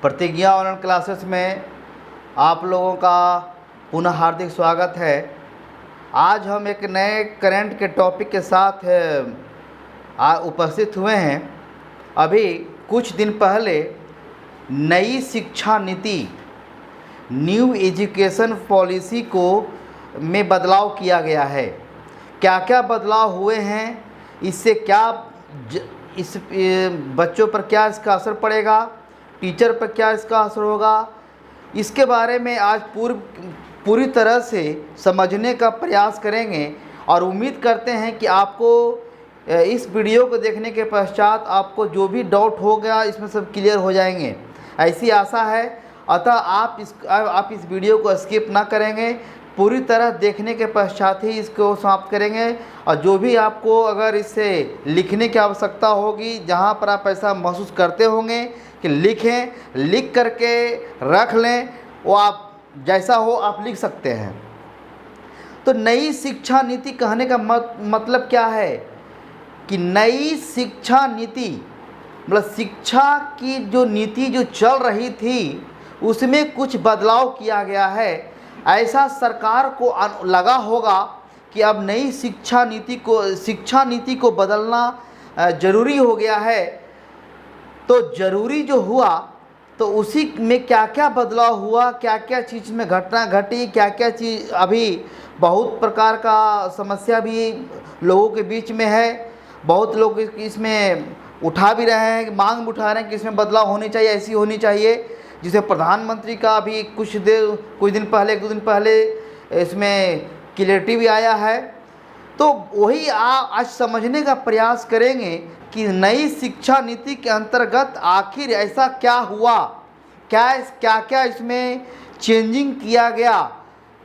प्रतिज्ञा online classes में आप लोगों का पुनः हार्दिक स्वागत है। आज हम एक नए करंट के टॉपिक के साथ उपस्थित हुए हैं। अभी कुछ दिन पहले नई शिक्षा नीति न्यू एजुकेशन पॉलिसी को में बदलाव किया गया है। क्या क्या बदलाव हुए हैं, इससे क्या इस बच्चों पर क्या इसका असर पड़ेगा, टीचर पर क्या इसका असर होगा, इसके बारे में आज पूरी तरह से समझने का प्रयास करेंगे। और उम्मीद करते हैं कि आपको इस वीडियो को देखने के पश्चात आपको जो भी डाउट हो गया इसमें सब क्लियर हो जाएंगे, ऐसी आशा है। अतः आप इस वीडियो को स्किप ना करेंगे, पूरी तरह देखने के पश्चात ही इसको समाप्त करेंगे। और जो भी आपको अगर इससे लिखने की आवश्यकता होगी, जहाँ पर आप ऐसा महसूस करते होंगे कि लिख करके रख लें, वो आप जैसा हो आप लिख सकते हैं। तो नई शिक्षा नीति कहने का मतलब क्या है कि नई शिक्षा नीति मतलब शिक्षा की जो नीति जो चल रही थी उसमें कुछ बदलाव किया गया है। ऐसा सरकार को लगा होगा कि अब नई शिक्षा नीति को बदलना ज़रूरी हो गया है। तो ज़रूरी जो हुआ तो उसी में क्या क्या बदलाव हुआ, क्या क्या चीज़ में घटना घटी, क्या क्या चीज़ अभी बहुत प्रकार का समस्या भी लोगों के बीच में है। बहुत लोग इसमें उठा भी रहे हैं, मांग भी उठा रहे हैं कि इसमें बदलाव होनी चाहिए, ऐसी होनी चाहिए। जिसे प्रधानमंत्री का अभी कुछ दिन पहले, एक दो दिन पहले इसमें क्लैरिटी भी आया है। तो वही आज समझने का प्रयास करेंगे कि नई शिक्षा नीति के अंतर्गत आखिर ऐसा क्या हुआ, क्या इसमें चेंजिंग किया गया,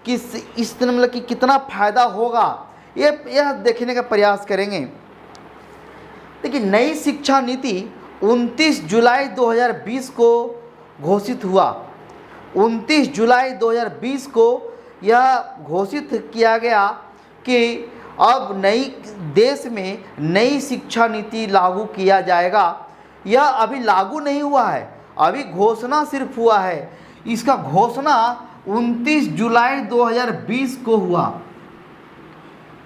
इस मतलब कि कितना फ़ायदा होगा, यह देखने का प्रयास करेंगे। देखिए, नई शिक्षा नीति 29 जुलाई 2020 को घोषित हुआ। 29 जुलाई 2020 को यह घोषित किया गया कि अब देश में नई शिक्षा नीति लागू किया जाएगा। यह अभी लागू नहीं हुआ है, अभी घोषणा सिर्फ हुआ है। इसका घोषणा 29 जुलाई 2020 को हुआ।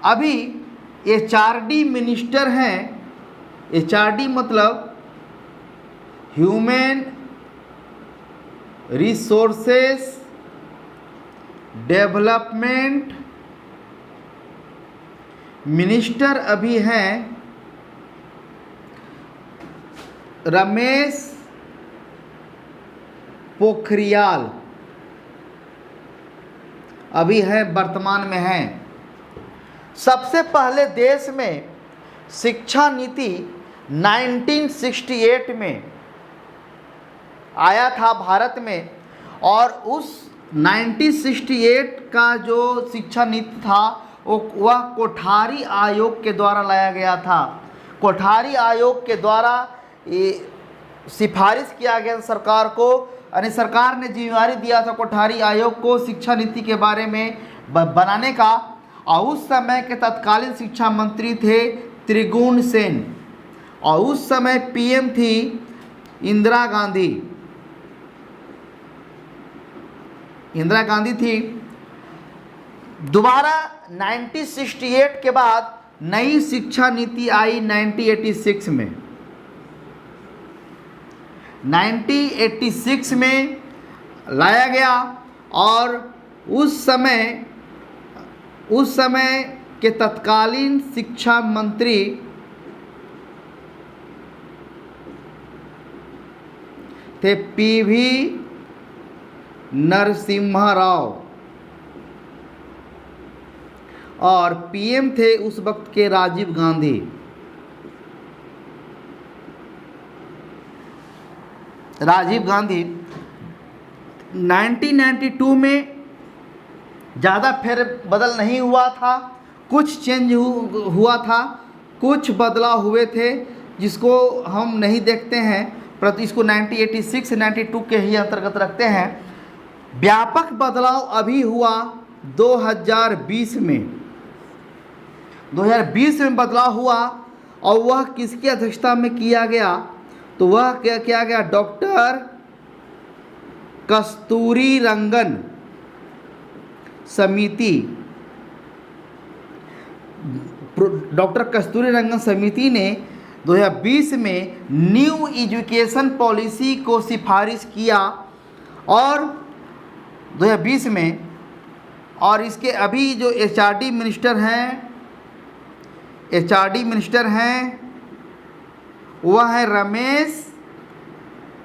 अभी HRD मिनिस्टर हैं, HRD मतलब ह्यूमन रिसोर्सेस डेवलपमेंट मिनिस्टर अभी हैं रमेश पोखरियाल, अभी है वर्तमान में हैं। सबसे पहले देश में शिक्षा नीति 1968 में आया था भारत में, और उस 1968 का जो शिक्षा नीति था वह कोठारी आयोग के द्वारा लाया गया था। कोठारी आयोग के द्वारा ये सिफारिश किया गया सरकार को, यानी सरकार ने जिम्मेदारी दिया था कोठारी आयोग को शिक्षा नीति के बारे में बनाने का। और उस समय के तत्कालीन शिक्षा मंत्री थे त्रिगुण सेन, और उस समय PM थी इंदिरा गांधी थी। दोबारा 1968 के बाद नई शिक्षा नीति आई 1986 में। 1986 में लाया गया, और उस समय के तत्कालीन शिक्षा मंत्री थे PV नरसिम्हा राव, और PM थे उस वक्त के राजीव गांधी। राजीव गांधी 1992 में ज़्यादा फेर बदल नहीं हुआ था, कुछ चेंज हुआ था, कुछ बदलाव हुए थे जिसको हम नहीं देखते हैं, परंतु इसको 1986 92 के ही अंतर्गत रखते हैं। व्यापक बदलाव अभी हुआ 2020 में। 2020 में बदलाव हुआ, और वह किसकी अध्यक्षता में किया गया, तो वह क्या किया गया, डॉक्टर कस्तूरी रंगन समिति, डॉक्टर कस्तूरी रंगन समिति ने 2020 में न्यू एजुकेशन पॉलिसी को सिफारिश किया और 2020 में, और इसके अभी जो एचआरडी मिनिस्टर हैं वह है रमेश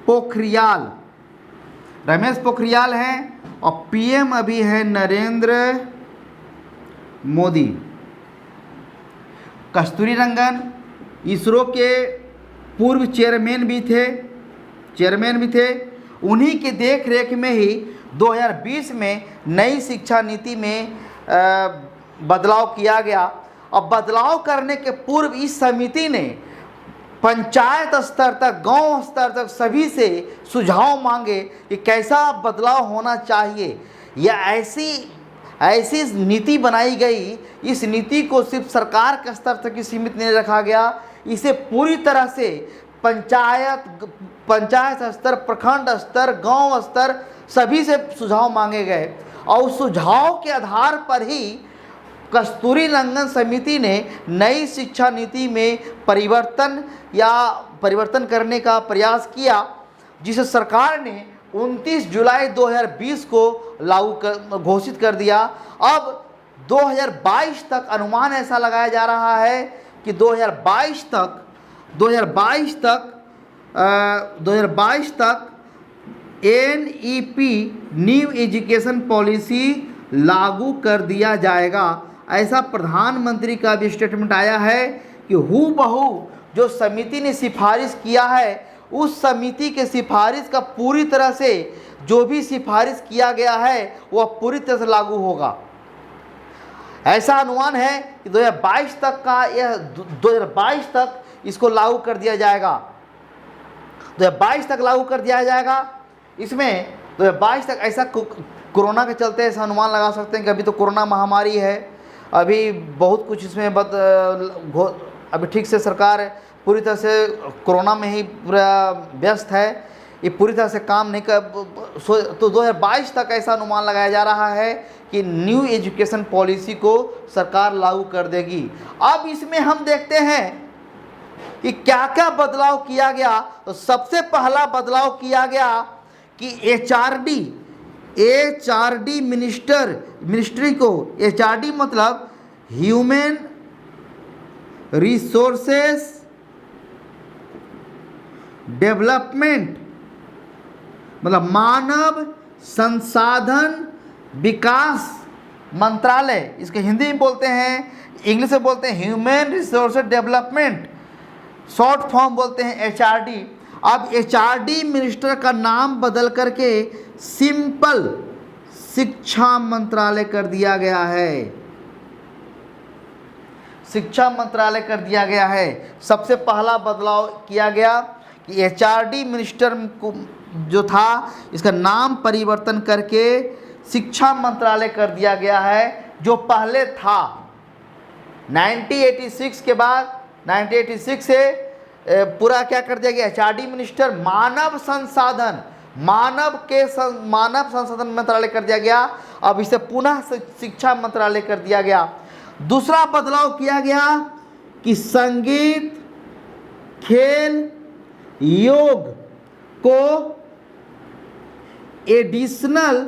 पोखरियाल हैं, और पीएम अभी है नरेंद्र मोदी। कस्तूरी रंगन इसरो के पूर्व चेयरमैन भी थे। उन्हीं के देख रेख में ही 2020 में नई शिक्षा नीति में बदलाव किया गया। अब बदलाव करने के पूर्व इस समिति ने पंचायत स्तर तक, गांव स्तर तक सभी से सुझाव मांगे कि कैसा बदलाव होना चाहिए, या ऐसी नीति बनाई गई। इस नीति को सिर्फ सरकार के स्तर तक ही सीमित नहीं रखा गया, इसे पूरी तरह से पंचायत स्तर, प्रखंड स्तर, गांव स्तर सभी से सुझाव मांगे गए, और उस सुझाव के आधार पर ही कस्तूरी रंगन समिति ने नई शिक्षा नीति में परिवर्तन करने का प्रयास किया, जिसे सरकार ने 29 जुलाई 2020 को घोषित कर दिया। अब 2022 तक अनुमान ऐसा लगाया जा रहा है कि 2022 तक एनईपी न्यू एजुकेशन पॉलिसी लागू कर दिया जाएगा। ऐसा प्रधानमंत्री का भी स्टेटमेंट आया है कि हूबहू जो समिति ने सिफारिश किया है, उस समिति के सिफारिश का पूरी तरह से जो भी सिफारिश किया गया है वह पूरी तरह से लागू होगा। ऐसा अनुमान है कि 2022 तक इसको लागू कर दिया जाएगा। 2022 तक लागू कर दिया जाएगा। इसमें 2022 तक ऐसा कोरोना के चलते ऐसा अनुमान लगा सकते हैं कि अभी तो कोरोना महामारी है, अभी बहुत कुछ इसमें अभी ठीक से सरकार पूरी तरह से कोरोना में ही पूरा व्यस्त है, ये पूरी तरह से काम नहीं कर, तो 2022 तक ऐसा अनुमान लगाया जा रहा है कि न्यू एजुकेशन पॉलिसी को सरकार लागू कर देगी। अब इसमें हम देखते हैं कि क्या क्या बदलाव किया गया। तो सबसे पहला बदलाव किया गया कि एचआरडी मिनिस्ट्री को, एचआरडी मतलब ह्यूमन रिसोर्सेस डेवलपमेंट, मतलब मानव संसाधन विकास मंत्रालय, इसके हिंदी में बोलते हैं, इंग्लिश में बोलते हैं human resources development, short form बोलते हैं एचआरडी। अब एचआरडी मिनिस्टर का नाम बदल करके सिंपल शिक्षा मंत्रालय कर दिया गया है। शिक्षा मंत्रालय कर दिया गया है। सबसे पहला बदलाव किया गया कि एचआरडी मिनिस्टर को जो था, इसका नाम परिवर्तन करके शिक्षा मंत्रालय कर दिया गया है, जो पहले था 1986 के बाद 1986 से पूरा क्या कर दिया गया, एचआरडी मिनिस्टर मानव संसाधन मंत्रालय कर दिया गया। अब इसे पुनः शिक्षा मंत्रालय कर दिया गया। दूसरा बदलाव किया गया कि संगीत, खेल, योग को एडिशनल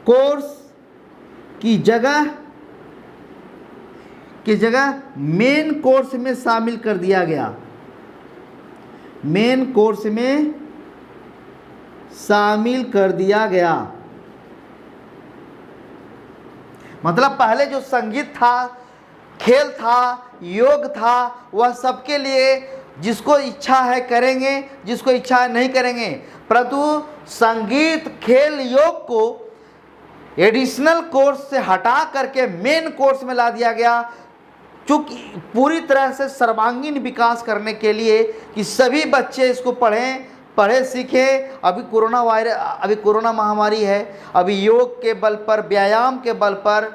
कोर्स की जगह मेन कोर्स में शामिल कर दिया गया। मेन कोर्स में शामिल कर दिया गया। मतलब पहले जो संगीत था, खेल था, योग था, वह सबके लिए जिसको इच्छा है करेंगे, जिसको इच्छा है नहीं करेंगे। परंतु संगीत, खेल, योग को एडिशनल कोर्स से हटा करके मेन कोर्स में ला दिया गया, चूँकि पूरी तरह से सर्वांगीण विकास करने के लिए कि सभी बच्चे इसको पढ़े सीखें। अभी कोरोना महामारी है, अभी योग के बल पर, व्यायाम के बल पर,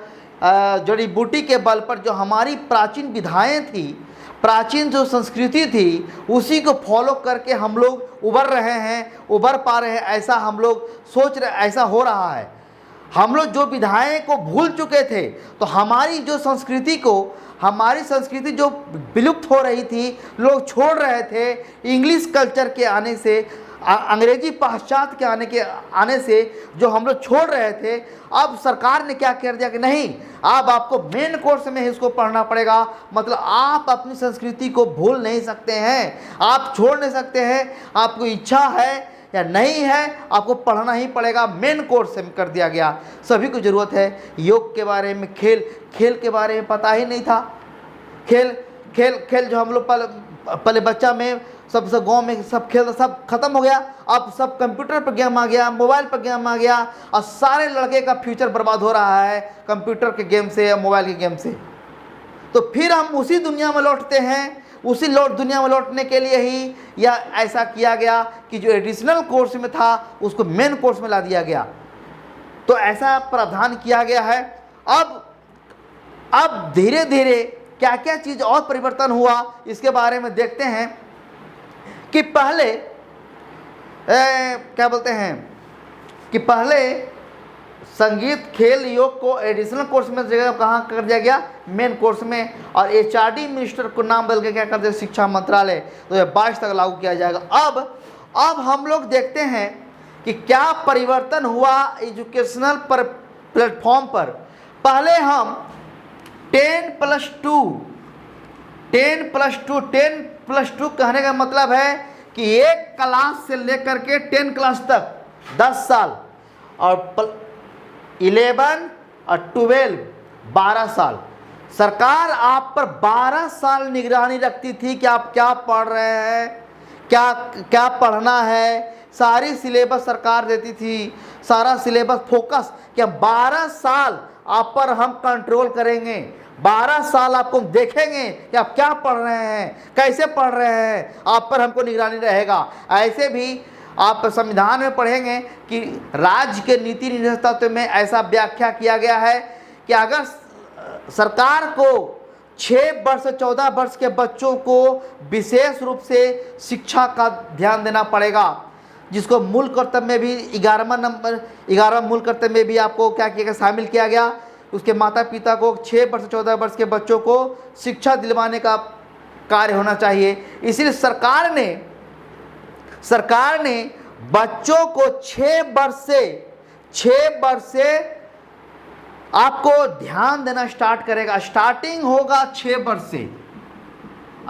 जड़ी बूटी के बल पर जो हमारी प्राचीन विधाएं थी, प्राचीन जो संस्कृति थी उसी को फॉलो करके हम लोग उभर रहे हैं, उभर पा रहे हैं, ऐसा हम लोग सोच रहे, ऐसा हो रहा है। हम लोग जो विधाएं को भूल चुके थे, तो हमारी जो संस्कृति को, हमारी संस्कृति जो विलुप्त हो रही थी, लोग छोड़ रहे थे इंग्लिश कल्चर के आने से, अंग्रेजी पाश्चात्य के आने से जो हम लोग छोड़ रहे थे, अब सरकार ने क्या कर दिया कि नहीं, अब आपको मेन कोर्स में इसको पढ़ना पड़ेगा। मतलब आप अपनी संस्कृति को भूल नहीं सकते हैं, आप छोड़ नहीं सकते हैं, आपको इच्छा है या नहीं है, आपको पढ़ना ही पड़ेगा। मेन कोर्स में कर दिया गया। सभी को ज़रूरत है योग के बारे में, खेल के बारे में पता ही नहीं था। खेल जो हम लोग पहले बच्चा में सब गांव में सब खेल सब खत्म हो गया। अब सब कंप्यूटर पर गेम आ गया, मोबाइल पर गेम आ गया, और सारे लड़के का फ्यूचर बर्बाद हो रहा है कंप्यूटर के गेम से या मोबाइल के गेम से। तो फिर हम उसी दुनिया में लौटते हैं, उसी दुनिया में लौटने के लिए ही या ऐसा किया गया कि जो एडिशनल कोर्स में था उसको मेन कोर्स में ला दिया गया। तो ऐसा प्रावधान किया गया है। अब धीरे धीरे क्या क्या चीज़ और परिवर्तन हुआ इसके बारे में देखते हैं कि पहले क्या बोलते हैं कि पहले संगीत, खेल, योग को एडिशनल कोर्स में जगह कहाँ कर दिया गया, मेन कोर्स में। और एचआरडी मिनिस्टर को नाम बदल के क्या कर दिया, शिक्षा मंत्रालय 2022 तक लागू किया जाएगा। अब हम लोग देखते हैं कि क्या परिवर्तन हुआ एजुकेशनल प्लेटफॉर्म पर। पहले हम 10+2 कहने का मतलब है कि एक क्लास से लेकर के 10 क्लास तक 10 साल, और 11 और 12 12 साल। सरकार आप पर 12 साल निगरानी रखती थी कि आप क्या पढ़ रहे हैं, क्या पढ़ना है। सारी सिलेबस सरकार देती थी, सारा सिलेबस फोकस कि 12 साल आप पर हम कंट्रोल करेंगे, 12 साल आपको देखेंगे कि आप क्या पढ़ रहे हैं, कैसे पढ़ रहे हैं, आप पर हमको निगरानी रहेगा। ऐसे भी आप संविधान में पढ़ेंगे कि राज्य के नीति निर्देशक में ऐसा व्याख्या किया गया है कि अगर सरकार को 6 वर्ष से 14 वर्ष के बच्चों को विशेष रूप से शिक्षा का ध्यान देना पड़ेगा, जिसको मूल कर्तव्य में भी 11वां मूल कर्तव्य में भी आपको क्या किया गया, शामिल किया गया। उसके माता पिता को 6 वर्ष से 14 वर्ष के बच्चों को शिक्षा दिलवाने का कार्य होना चाहिए। इसलिए सरकार ने बच्चों को 6 वर्ष से आपको ध्यान देना स्टार्ट करेगा। स्टार्टिंग होगा 6 वर्ष से,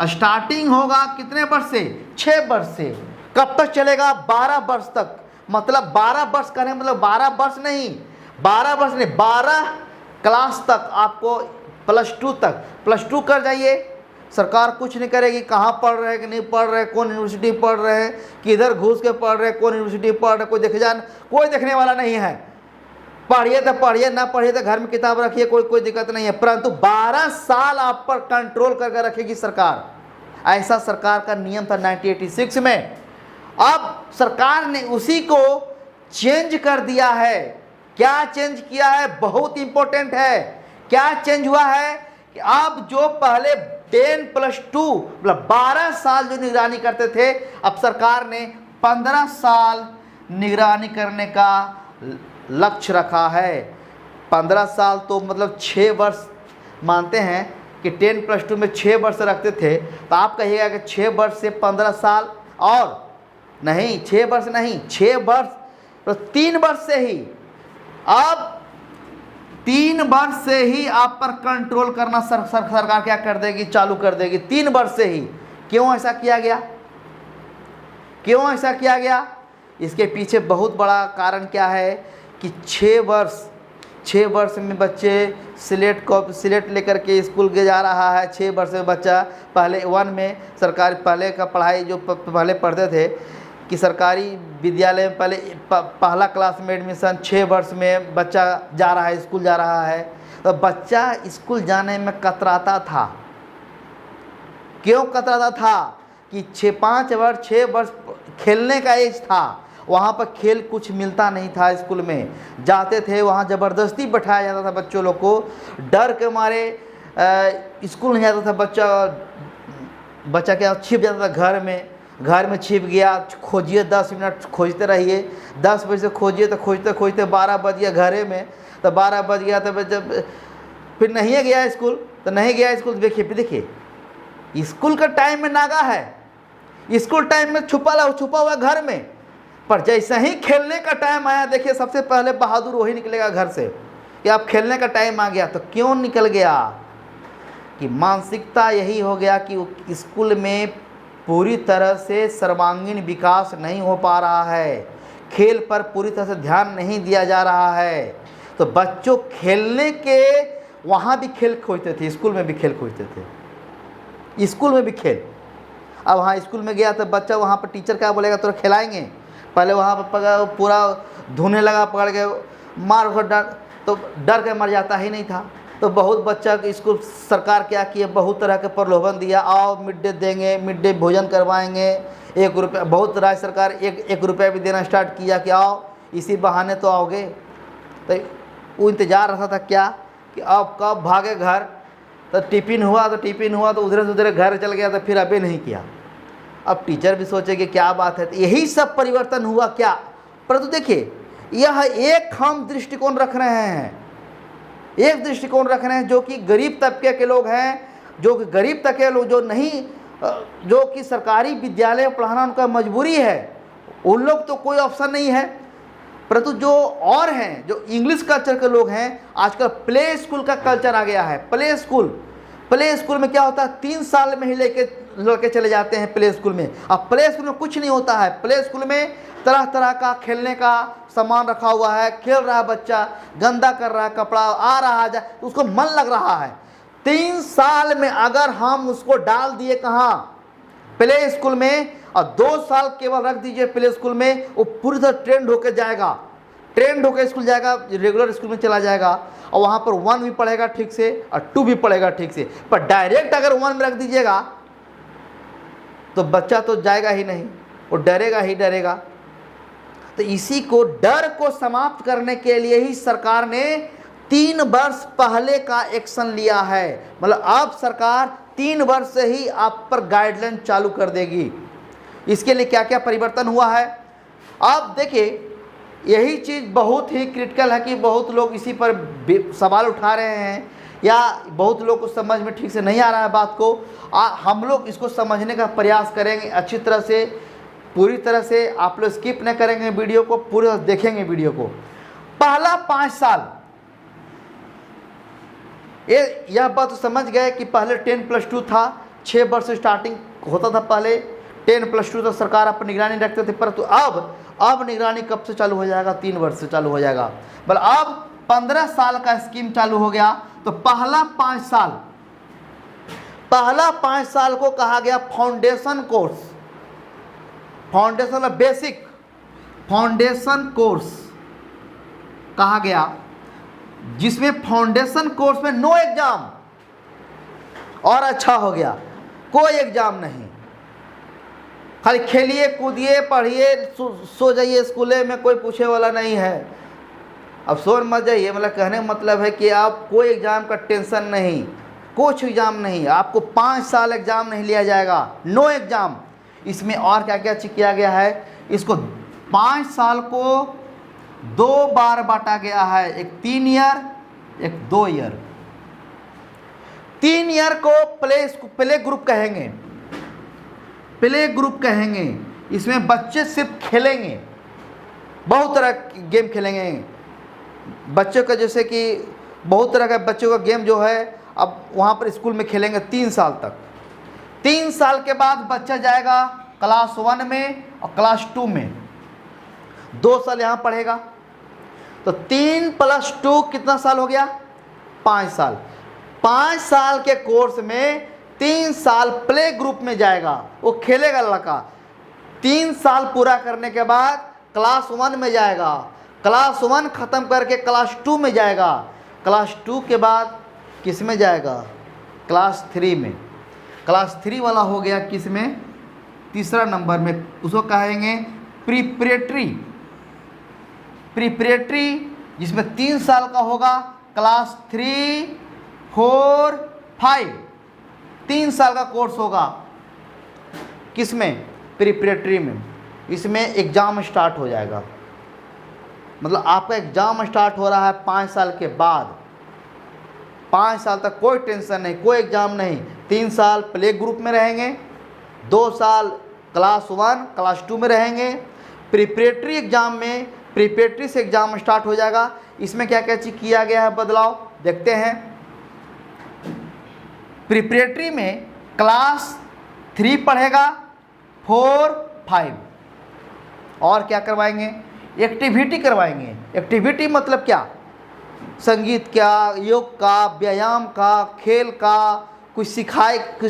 स्टार्टिंग होगा कितने वर्ष से, 6 वर्ष से। कब तक चलेगा, 12 वर्ष तक। मतलब 12 वर्ष करें, मतलब 12 वर्ष नहीं, 12 क्लास तक आपको +2 कर जाइए। सरकार कुछ नहीं करेगी, कहाँ पढ़ रहे कि नहीं पढ़ रहे, कौन यूनिवर्सिटी पढ़ रहे हैं, किधर घुस के पढ़ रहे, कौन यूनिवर्सिटी पढ़ रहे, कोई देखने वाला नहीं है। पढ़िए तो पढ़िए, ना पढ़िए तो घर में किताब रखिए, कोई दिक्कत नहीं है। परंतु 12 साल आप पर कंट्रोल करके रखेगी सरकार। ऐसा सरकार का नियम था 1986 में। अब सरकार ने उसी को चेंज कर दिया है। क्या चेंज किया है, बहुत इंपॉर्टेंट है। क्या चेंज हुआ है कि अब जो पहले 10+2 मतलब 12 साल जो निगरानी करते थे, अब सरकार ने 15 साल निगरानी करने का लक्ष्य रखा है। 15 साल तो मतलब 6 वर्ष मानते हैं कि 10+2 में 6 वर्ष रखते थे, तो आप कहिएगा कि 6 वर्ष से 15 साल और नहीं, 6 वर्ष नहीं, 6 वर्ष तो 3 वर्ष से ही, अब 3 वर्ष से ही आप पर कंट्रोल करना सरकार क्या कर देगी, चालू कर देगी। 3 वर्ष से ही। क्यों ऐसा किया गया, क्यों ऐसा किया गया? इसके पीछे बहुत बड़ा कारण क्या है कि 6 वर्ष में बच्चे स्लेट लेकर के स्कूल के जा रहा है। 6 वर्ष में बच्चा पहले 1 में सरकारी पहले का पढ़ाई जो पहले पढ़ते थे कि सरकारी विद्यालय में पहले पहला क्लास में एडमिशन 6 वर्ष में बच्चा जा रहा है, स्कूल जा रहा है। तो बच्चा स्कूल जाने में कतराता था। क्यों कतराता था कि 6 वर्ष खेलने का एज था, वहाँ पर खेल कुछ मिलता नहीं था। स्कूल में जाते थे, वहाँ ज़बरदस्ती बैठाया जाता था बच्चों लोग को, डर के मारे स्कूल नहीं जाता था बच्चा। बच्चा क्या छिप जाता था घर में छिप गया, खोजिए 10 मिनट खोजते रहिए, 10 बजे से खोजिए तो खोजते खोजते 12 बज गया घरे में, तो 12 बज गया तो जब फिर नहीं गया स्कूल, तो नहीं गया स्कूल। तो देखिए स्कूल का टाइम में नागा है, स्कूल टाइम में छुपा हुआ घर में, पर जैसे ही खेलने का टाइम आया, देखिए सबसे पहले बहादुर वही निकलेगा घर से कि अब खेलने का टाइम आ गया। तो क्यों निकल गया कि मानसिकता यही हो गया कि स्कूल में पूरी तरह से सर्वांगीण विकास नहीं हो पा रहा है, खेल पर पूरी तरह से ध्यान नहीं दिया जा रहा है। तो बच्चों खेलने के वहाँ भी खेल खोजते थे, स्कूल में भी खेल खोजते थे, स्कूल में भी खेल। अब वहाँ स्कूल में गया तो बच्चा वहाँ पर टीचर क्या बोलेगा, तो खिलाएंगे, पहले वहाँ पर पूरा धोने लगा, पकड़ के मार डर, तो डर के मर जाता ही नहीं था। तो बहुत बच्चा के स्कूल सरकार क्या किए, बहुत तरह के प्रलोभन दिया, आओ मिड डे देंगे, मिड डे भोजन करवाएंगे, 1 रुपया, बहुत राज्य सरकार 1 रुपया भी देना स्टार्ट किया कि आओ इसी बहाने तो आओगे। तो वो इंतज़ार रहता था क्या कि अब कब भागे घर। तो टिफ़िन हुआ तो उधर से उधर घर चल गया, तो फिर अभी नहीं किया। अब टीचर भी सोचे कि क्या बात है, तो यही सब परिवर्तन हुआ क्या। परंतु देखिए यह एक हम दृष्टिकोण रख रहे हैं, एक दृष्टिकोण रख रहे हैं जो कि गरीब तबके के लोग हैं, जो कि गरीब तबके के लोग जो नहीं, जो कि सरकारी विद्यालय में पढ़ाना उनका मजबूरी है, उन लोग तो कोई ऑप्शन नहीं है। परंतु जो और हैं, जो इंग्लिश कल्चर के लोग हैं, आजकल प्ले स्कूल का कल्चर आ गया है। प्ले स्कूल में क्या होता है, 3 साल में ही लड़के चले जाते हैं प्ले स्कूल में। अब प्ले स्कूल में कुछ नहीं होता है, प्ले स्कूल में तरह तरह का खेलने का सामान रखा हुआ है, खेल रहा है बच्चा, गंदा कर रहा है, कपड़ा आ रहा है, तो उसको मन लग रहा है। 3 साल में अगर हम उसको डाल दिए कहाँ, प्ले स्कूल में, और 2 साल केवल रख दीजिए प्ले स्कूल में, वो पूरी तरह ट्रेंड होकर जाएगा, ट्रेंड होकर स्कूल जाएगा, रेगुलर स्कूल में चला जाएगा, और वहाँ पर 1 भी पढ़ेगा ठीक से और 2 भी पढ़ेगा ठीक से। पर डायरेक्ट अगर 1 में रख दीजिएगा तो बच्चा तो जाएगा ही नहीं, वो डरेगा ही डरेगा। तो इसी को, डर को समाप्त करने के लिए ही सरकार ने 3 वर्ष पहले का एक्शन लिया है। मतलब अब सरकार 3 वर्ष से ही आप पर गाइडलाइन चालू कर देगी। इसके लिए क्या क्या परिवर्तन हुआ है, आप देखिए। यही चीज़ बहुत ही क्रिटिकल है कि बहुत लोग इसी पर सवाल उठा रहे हैं, या बहुत लोग को समझ में ठीक से नहीं आ रहा है बात को। हम लोग इसको समझने का प्रयास करेंगे अच्छी तरह से, पूरी तरह से। आप लोग स्किप न करेंगे वीडियो को, पूरे देखेंगे वीडियो को। पहला 5 साल, यह बात तो समझ गए कि पहले 10+2 था, 6 वर्ष स्टार्टिंग होता था, पहले 10+2 तो सरकार अपनी निगरानी रखते थे। परंतु अब निगरानी कब से चालू हो जाएगा, 3 वर्ष से चालू हो जाएगा। मतलब अब 15 साल का स्कीम चालू हो गया। तो पहला 5 साल को कहा गया foundation course, foundation basic foundation course कहा गया, जिसमें फाउंडेशन कोर्स में नो एग्जाम। और अच्छा हो गया, कोई एग्जाम नहीं, खाली खेलिए कूदिए पढ़िए सो जाइए, स्कूले में कोई पूछे वाला नहीं है। अब सोच मत जाइए, मतलब कहने का मतलब है कि आप कोई एग्ज़ाम का टेंशन नहीं, कुछ एग्ज़ाम नहीं, आपको 5 साल एग्ज़ाम नहीं लिया जाएगा, नो एग्ज़ाम। इसमें और क्या क्या चीज़ किया गया है, इसको 5 साल को 2 बार बांटा गया है, एक 3 ईयर, एक 2 ईयर। 3 ईयर को प्ले ग्रुप कहेंगे, प्ले ग्रुप कहेंगे। इसमें बच्चे सिर्फ खेलेंगे, बहुत तरह के गेम खेलेंगे बच्चों का, जैसे कि बहुत तरह का बच्चों का गेम जो है अब वहाँ पर स्कूल में खेलेंगे 3 साल तक। 3 साल के बाद बच्चा जाएगा क्लास 1 में और क्लास 2 में, 2 साल यहाँ पढ़ेगा। तो 3 + 2 कितना साल हो गया, 5 साल। 5 साल के कोर्स में 3 साल प्ले ग्रुप में जाएगा, वो खेलेगा लड़का। 3 साल पूरा करने के बाद क्लास 1 में जाएगा, क्लास 1 ख़त्म करके क्लास 2 में जाएगा, क्लास 2 के बाद किस में जाएगा, क्लास 3 में। क्लास 3 वाला हो गया किस में, तीसरा नंबर में, उसको कहेंगे प्रीपरेटरी, जिसमें 3 साल का होगा, क्लास 3, 4, 5, 3 साल का कोर्स होगा। किस में? प्रिपरेटरी में। इसमें एग्ज़ाम स्टार्ट हो जाएगा, मतलब आपका एग्ज़ाम स्टार्ट हो रहा है 5 साल के बाद। 5 साल तक कोई टेंशन नहीं, कोई एग्ज़ाम नहीं। 3 साल प्ले ग्रुप में रहेंगे, 2 साल क्लास 1 क्लास 2 में रहेंगे। प्रिपरेटरी एग्ज़ाम में प्रिपरेटरी से एग्ज़ाम स्टार्ट हो जाएगा। इसमें क्या क्या चीज़ किया गया है बदलाव देखते हैं। प्रिपरेटरी में क्लास 3 पढ़ेगा, 4 5 और क्या करवाएंगे? एक्टिविटी करवाएंगे। एक्टिविटी मतलब क्या? संगीत का, योग का, व्यायाम का, खेल का, कुछ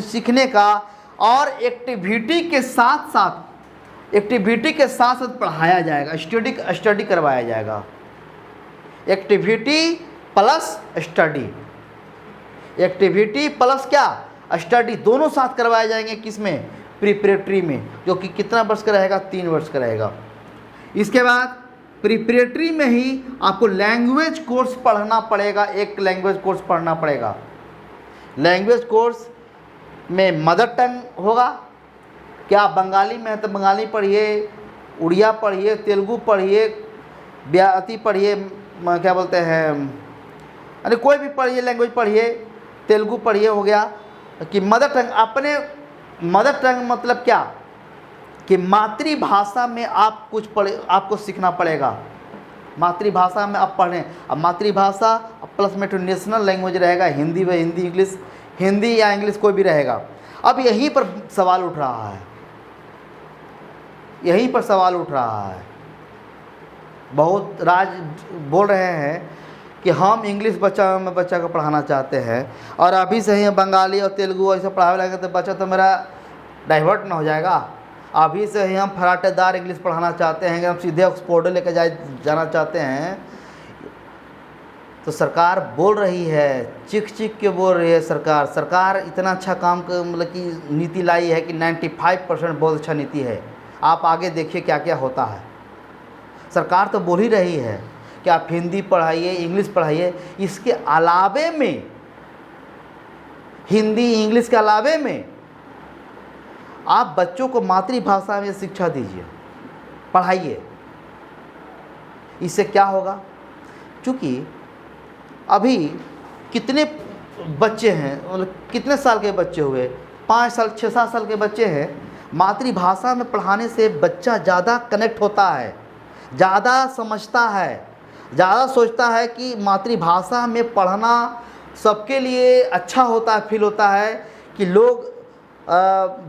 सीखने का, और एक्टिविटी के साथ साथ पढ़ाया जाएगा, स्टडी करवाया जाएगा। Activity plus study, activity plus क्या? स्टडी, दोनों साथ करवाए जाएंगे। किसमें? प्रिपरेटरी में, जो कि कितना वर्ष का रहेगा? 3 वर्ष का रहेगा। इसके बाद प्रिपरेटरी में ही आपको लैंग्वेज कोर्स पढ़ना पड़ेगा, एक लैंग्वेज कोर्स पढ़ना पड़ेगा। लैंग्वेज कोर्स में मदर टंग होगा। क्या बंगाली में है तो बंगाली पढ़िए, उड़िया पढ़िए, तेलुगु पढ़िए, ब्याती पढ़िए, क्या बोलते हैं, अरे कोई भी पढ़िए, लैंग्वेज पढ़िए, तेलुगु पढ़िए, हो गया कि मदर टंग। अपने मदर टंग मतलब क्या? कि मातृभाषा में आप कुछ आपको सीखना पड़ेगा। मातृभाषा में आप पढ़ें। अब मातृभाषा प्लस में तो नेशनल लैंग्वेज रहेगा, हिंदी व हिंदी इंग्लिश, हिंदी या इंग्लिश कोई भी रहेगा। अब यहीं पर सवाल उठ रहा है, यहीं पर सवाल उठ रहा है। बहुत राज बोल रहे हैं कि हम इंग्लिश बच्चा को पढ़ाना चाहते हैं, और अभी से ही बंगाली और तेलुगु ऐसे पढ़ाने लगे तो बच्चा तो मेरा डाइवर्ट ना हो जाएगा। अभी से ही हम फराटेदार इंग्लिश पढ़ाना चाहते हैं कि हम सीधे ऑक्सफोर्ड लेकर जाना चाहते हैं। तो सरकार बोल रही है, चीख के बोल रही है सरकार इतना अच्छा काम मतलब कि नीति लाई है कि 95% बहुत अच्छा नीति है। आप आगे देखिए क्या क्या होता है। सरकार तो बोल ही रही है कि आप हिंदी पढ़ाइए, इंग्लिश पढ़ाइए। इसके अलावे में, हिंदी इंग्लिश के अलावे में आप बच्चों को मातृभाषा में शिक्षा दीजिए, पढ़ाइए। इससे क्या होगा? क्योंकि अभी कितने बच्चे हैं, मतलब कितने साल के बच्चे हुए, 5 साल 6-7 साल के बच्चे हैं। मातृभाषा में पढ़ाने से बच्चा ज़्यादा कनेक्ट होता है, ज़्यादा समझता है, ज़्यादा सोचता है कि मातृभाषा में पढ़ना सबके लिए अच्छा होता है। फील होता है कि लोग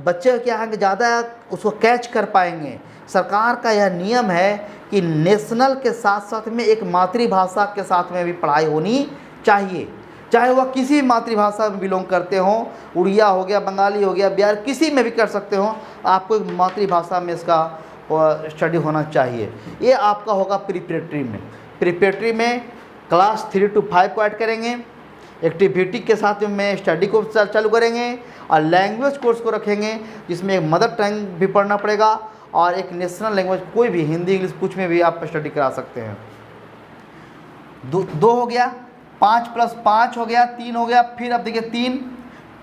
बच्चे क्या है कि ज़्यादा उसको कैच कर पाएंगे। सरकार का यह नियम है कि नेशनल के साथ साथ में एक मातृभाषा के साथ में भी पढ़ाई होनी चाहिए, चाहे वह किसी मातृभाषा में बिलोंग करते हों, उड़िया हो गया, बंगाली हो गया, बिहार, किसी में भी कर सकते हो। आपको एक मातृभाषा में इसका स्टडी होना चाहिए। ये आपका होगा प्रिपरेटरी में। प्रिपरेटरी में क्लास 3 to 5 को ऐड करेंगे, एक्टिविटी के साथ में स्टडी को चालू करेंगे, और लैंग्वेज कोर्स को रखेंगे जिसमें एक मदर टंग भी पढ़ना पड़ेगा और एक नेशनल लैंग्वेज, कोई भी हिंदी इंग्लिश कुछ में भी आप स्टडी करा सकते हैं। 2 हो गया, 5 + 5 हो गया, 3 हो गया। फिर अब देखिए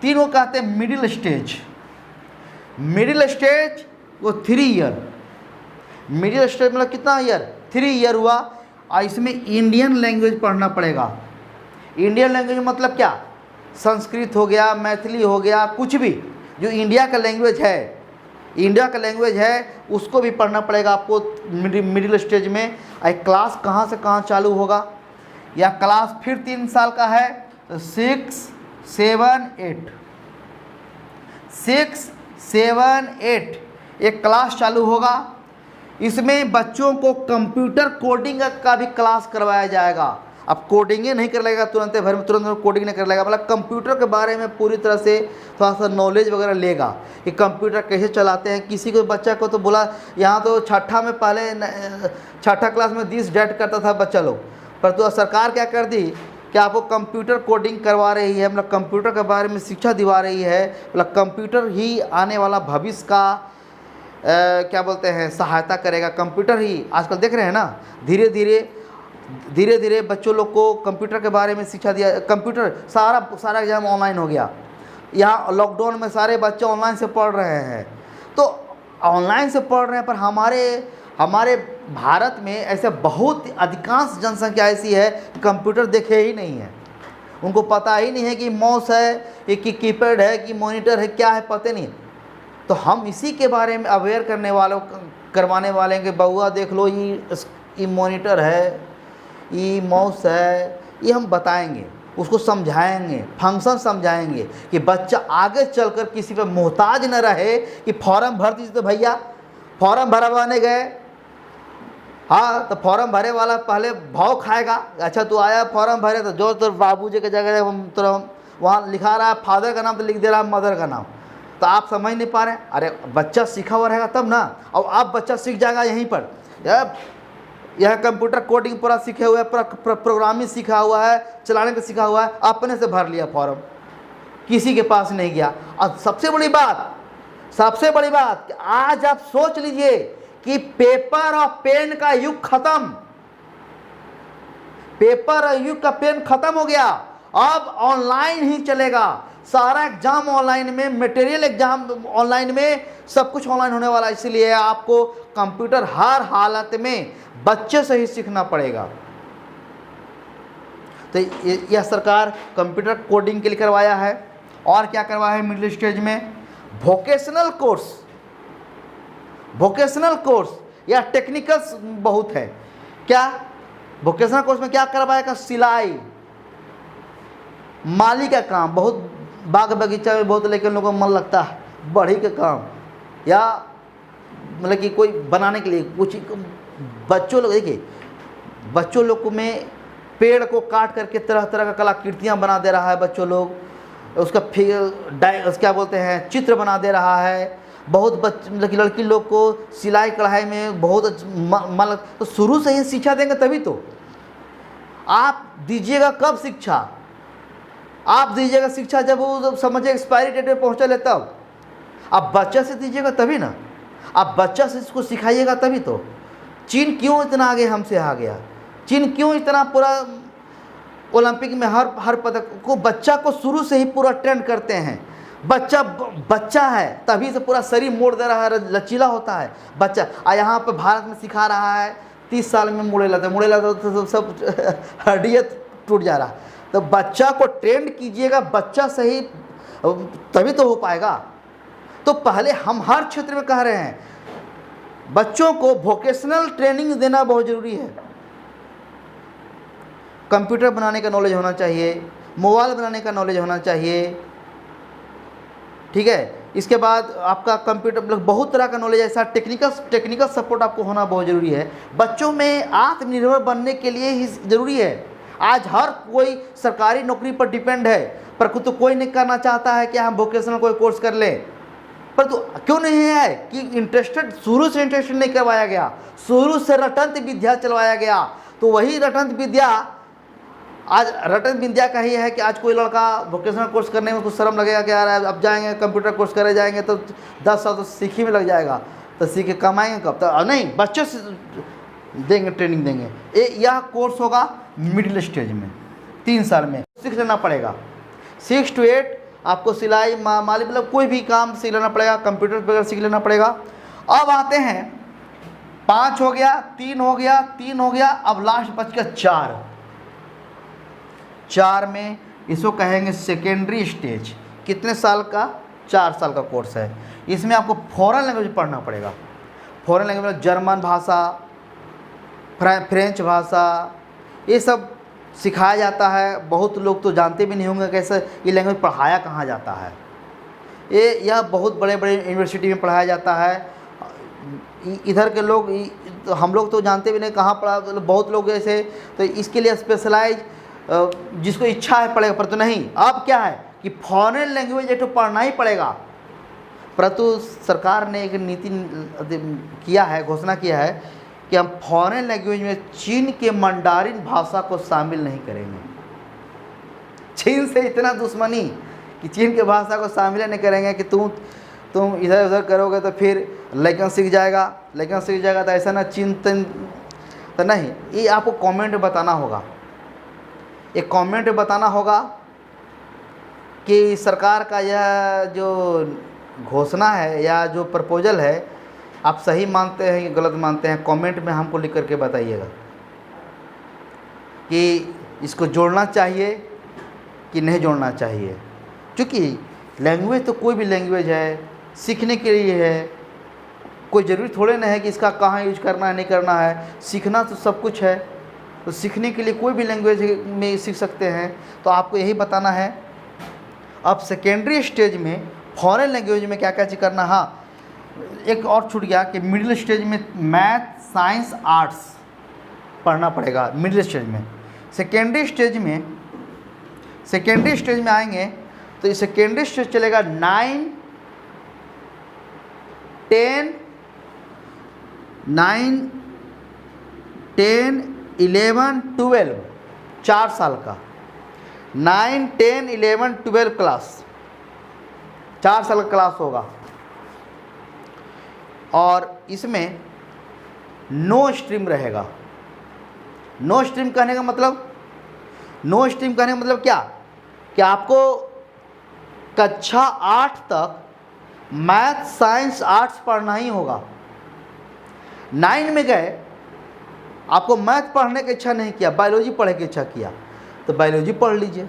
3 को कहते हैं मिडिल स्टेज। मिडिल स्टेज वो 3 ईयर। मिडिल स्टेज मतलब कितना ईयर? 3 ईयर हुआ। और इसमें इंडियन लैंग्वेज पढ़ना पड़ेगा। इंडियन लैंग्वेज मतलब क्या? संस्कृत हो गया, मैथिली हो गया, कुछ भी जो इंडिया का लैंग्वेज है, इंडिया का लैंग्वेज है, उसको भी पढ़ना पड़ेगा आपको मिडिल स्टेज में। क्लास कहाँ से कहाँ चालू होगा? या क्लास फिर 3 साल का है तो 6, 7, 8, 6, 7, 8 एक क्लास चालू होगा। इसमें बच्चों को कंप्यूटर कोडिंग का भी क्लास करवाया जाएगा। अब कोडिंग नहीं कर लेगा तुरंत भर में, तुरंत कोडिंग नहीं कर लेगा, मतलब कंप्यूटर के बारे में पूरी तरह से थोड़ा सा नॉलेज वगैरह लेगा कि कंप्यूटर कैसे चलाते हैं। किसी को बच्चा को तो बोला, यहाँ तो छठा में पहले 6ठा क्लास में 10 डेट करता था बच्चा लोग, पर तो सरकार क्या कर दी कि आपको कंप्यूटर कोडिंग करवा रही है, मतलब कंप्यूटर के बारे में शिक्षा दिवा रही है। मतलब कंप्यूटर ही आने वाला भविष्य का क्या बोलते हैं सहायता करेगा। कंप्यूटर ही आजकल देख रहे हैं ना, धीरे धीरे बच्चों लोग को कंप्यूटर के बारे में शिक्षा दिया। कंप्यूटर सारा एग्जाम ऑनलाइन हो गया। यहाँ लॉकडाउन में सारे बच्चे ऑनलाइन से पढ़ रहे हैं। तो ऑनलाइन से पढ़ रहे हैं, पर हमारे भारत में ऐसे बहुत अधिकांश जनसंख्या ऐसी है कि कंप्यूटर देखे ही नहीं है, उनको पता ही नहीं है कि माउस है कि कीपैड है कि मॉनिटर है, क्या है पता नहीं। तो हम इसी के बारे में अवेयर करवाने वाले हैं कि बउआ देख लो, ये मॉनिटर है, ये माउस है, ये हम बताएंगे, उसको समझाएंगे, फंक्शन समझाएंगे कि बच्चा आगे चलकर किसी पे मोहताज न रहे कि फॉर्म भर दीजिए। तो भैया फॉर्म भरवाने गए, हाँ तो फॉर्म भरे वाला पहले भाव खाएगा, अच्छा तू आया फॉर्म भरे, तो जो तो बाबूजी के जगह तो वहाँ लिखा रहा है फादर का नाम, तो लिख दे रहा है मदर का नाम, तो आप समझ नहीं पा रहे हैं। अरे बच्चा सीखा हुआ रहेगा तब ना, और आप बच्चा सीख जाएगा यहीं पर, यह कंप्यूटर कोडिंग पूरा सीखे हुआ है, पूरा प्रोग्रामिंग सीखा हुआ है, चलाने का सीखा हुआ है, अपने से भर लिया फॉर्म, किसी के पास नहीं गया। और सबसे बड़ी बात कि आज आप सोच लीजिए कि पेपर और पेन का युग खत्म, पेपर और युग का पेन खत्म हो गया, अब ऑनलाइन ही चलेगा। सारा एग्जाम ऑनलाइन में, मटेरियल एग्जाम ऑनलाइन में, सब कुछ ऑनलाइन होने वाला है। इसलिए आपको कंप्यूटर हर हालत में बच्चे से ही सीखना पड़ेगा। तो यह सरकार कंप्यूटर कोडिंग के लिए करवाया है। और क्या करवाया है मिडिल स्टेज में? वोकेशनल कोर्स या टेक्निकल बहुत है। क्या वोकेशनल कोर्स में क्या करवाएगा? सिलाई, माली का काम, बहुत बाग बगीचा में बहुत लेकिन लोगों को मन लगता है, बढ़ी का काम, या मतलब कि कोई बनाने के लिए कुछ बच्चों लोग, देखिए बच्चों लोग को में पेड़ को काट करके तरह तरह का कलाकृतियाँ बना दे रहा है बच्चों लोग, उसका क्या बोलते हैं चित्र बना दे रहा है। बहुत मतलब कि लड़की लोग को सिलाई कढ़ाई में बहुत मन, तो शुरू से ही शिक्षा देंगे तभी तो। आप दीजिएगा कब शिक्षा? आप दीजिएगा शिक्षा जब वो समझे एक्सपायरी डेट में पहुँचा ले तब। आप बच्चा से दीजिएगा तभी ना, आप बच्चा से इसको सिखाइएगा तभी तो। चीन क्यों इतना आगे हमसे आ गया? चीन क्यों इतना पूरा ओलंपिक में हर पदक को बच्चा को शुरू से ही पूरा ट्रेंड करते हैं। बच्चा है तभी से पूरा शरीर मोड़ दे रहा है, लचीला होता है बच्चा। यहाँ पर भारत में सिखा रहा है 30 साल में मुड़े लाता तो सब हड्डियाँ टूट जा रहा। तो बच्चा को ट्रेंड कीजिएगा, बच्चा सही तभी तो हो पाएगा। तो पहले हम हर क्षेत्र में कह रहे हैं बच्चों को वोकेशनल ट्रेनिंग देना बहुत ज़रूरी है। कंप्यूटर बनाने का नॉलेज होना चाहिए, मोबाइल बनाने का नॉलेज होना चाहिए, ठीक है। इसके बाद आपका कंप्यूटर मतलब बहुत तरह का नॉलेज, ऐसा टेक्निकल सपोर्ट आपको होना बहुत ज़रूरी है। बच्चों में आत्मनिर्भर बनने के लिए ही ज़रूरी है। आज हर कोई सरकारी नौकरी पर डिपेंड है, पर तो कोई नहीं करना चाहता है कि हम वोकेशनल कोई कोर्स कर लें। पर तो क्यों नहीं है कि शुरू से इंटरेस्टेड नहीं करवाया गया, शुरू से रटंत विद्या चलवाया गया। तो वही रटंत विद्या, आज रटंत विद्या का ही है कि आज कोई लड़का वोकेशनल कोर्स करने में कुछ शर्म लगेगा कि यार अब जाएंगे कंप्यूटर कोर्स करे जाएंगे तो 10 साल तो सीखी में लग जाएगा, तो सीख के कमाएंगे कब तक? नहीं, बच्चों से देंगे, ट्रेनिंग देंगे। यह कोर्स होगा मिडिल स्टेज में 3 साल में सीख लेना पड़ेगा। 6 to 8 आपको सिलाई माली मतलब कोई भी काम सीख लेना पड़ेगा, कंप्यूटर पर सीख लेना पड़ेगा। अब आते हैं 5 हो गया, 3 हो गया, 3 हो गया, अब लास्ट बच गया 4 में इसको कहेंगे सेकेंडरी स्टेज। कितने साल का? 4 साल का कोर्स है। इसमें आपको फॉरेन लैंग्वेज पढ़ना पड़ेगा। फॉरेन लैंग्वेज मतलब जर्मन भाषा, फ्रेंच भाषा, ये सब सिखाया जाता है। बहुत लोग तो जानते भी नहीं होंगे कैसे ये लैंग्वेज पढ़ाया कहाँ जाता है। यह बहुत बड़े बड़े यूनिवर्सिटी में पढ़ाया जाता है। इधर के लोग, हम लोग तो जानते भी नहीं कहाँ पढ़ा, बहुत लोग ऐसे, तो इसके लिए स्पेशलाइज जिसको इच्छा है पढ़ेगा, पर तो नहीं। अब क्या है कि फॉरेन लैंग्वेज तो पढ़ना ही पड़ेगा। परंतु सरकार ने एक नीति किया है, घोषणा किया है कि हम फॉरेन लैंग्वेज में चीन के मंडारिन भाषा को शामिल नहीं करेंगे। चीन से इतना दुश्मनी कि चीन के भाषा को शामिल नहीं करेंगे कि तुम इधर उधर करोगे तो फिर लैंग्वेज सीख जाएगा तो ऐसा ना चीन तो नहीं। ये आपको कमेंट में बताना होगा, एक कमेंट में बताना होगा कि सरकार का यह जो घोषणा है या जो प्रपोजल है आप सही मानते हैं कि गलत मानते हैं, कमेंट में हमको लिख करके बताइएगा कि इसको जोड़ना चाहिए कि नहीं जोड़ना चाहिए। क्योंकि लैंग्वेज तो कोई भी लैंग्वेज है, सीखने के लिए है, कोई ज़रूरी थोड़े ना है कि इसका कहाँ यूज करना है नहीं करना है। सीखना तो सब कुछ है, तो सीखने के लिए कोई भी लैंग्वेज में सीख सकते हैं। तो आपको यही बताना है। अब सेकेंडरी स्टेज में फॉरेन लैंग्वेज में क्या क्या चीज़ करना। हाँ, एक और छूट गया कि मिडिल स्टेज में मैथ, साइंस, आर्ट्स पढ़ना पड़ेगा मिडिल स्टेज में। सेकेंडरी स्टेज में आएंगे तो सेकेंडरी स्टेज चलेगा 9, 10, 11, 12, 4 साल का 9, 10, 11, 12 क्लास, 4 साल का क्लास होगा। और इसमें नो स्ट्रीम रहेगा। नो स्ट्रीम कहने का मतलब क्या कि आपको कक्षा 8 तक मैथ, साइंस, आर्ट्स पढ़ना ही होगा। 9 में गए, आपको मैथ पढ़ने की इच्छा नहीं किया, बायोलॉजी पढ़ने की इच्छा किया तो बायोलॉजी पढ़ लीजिए।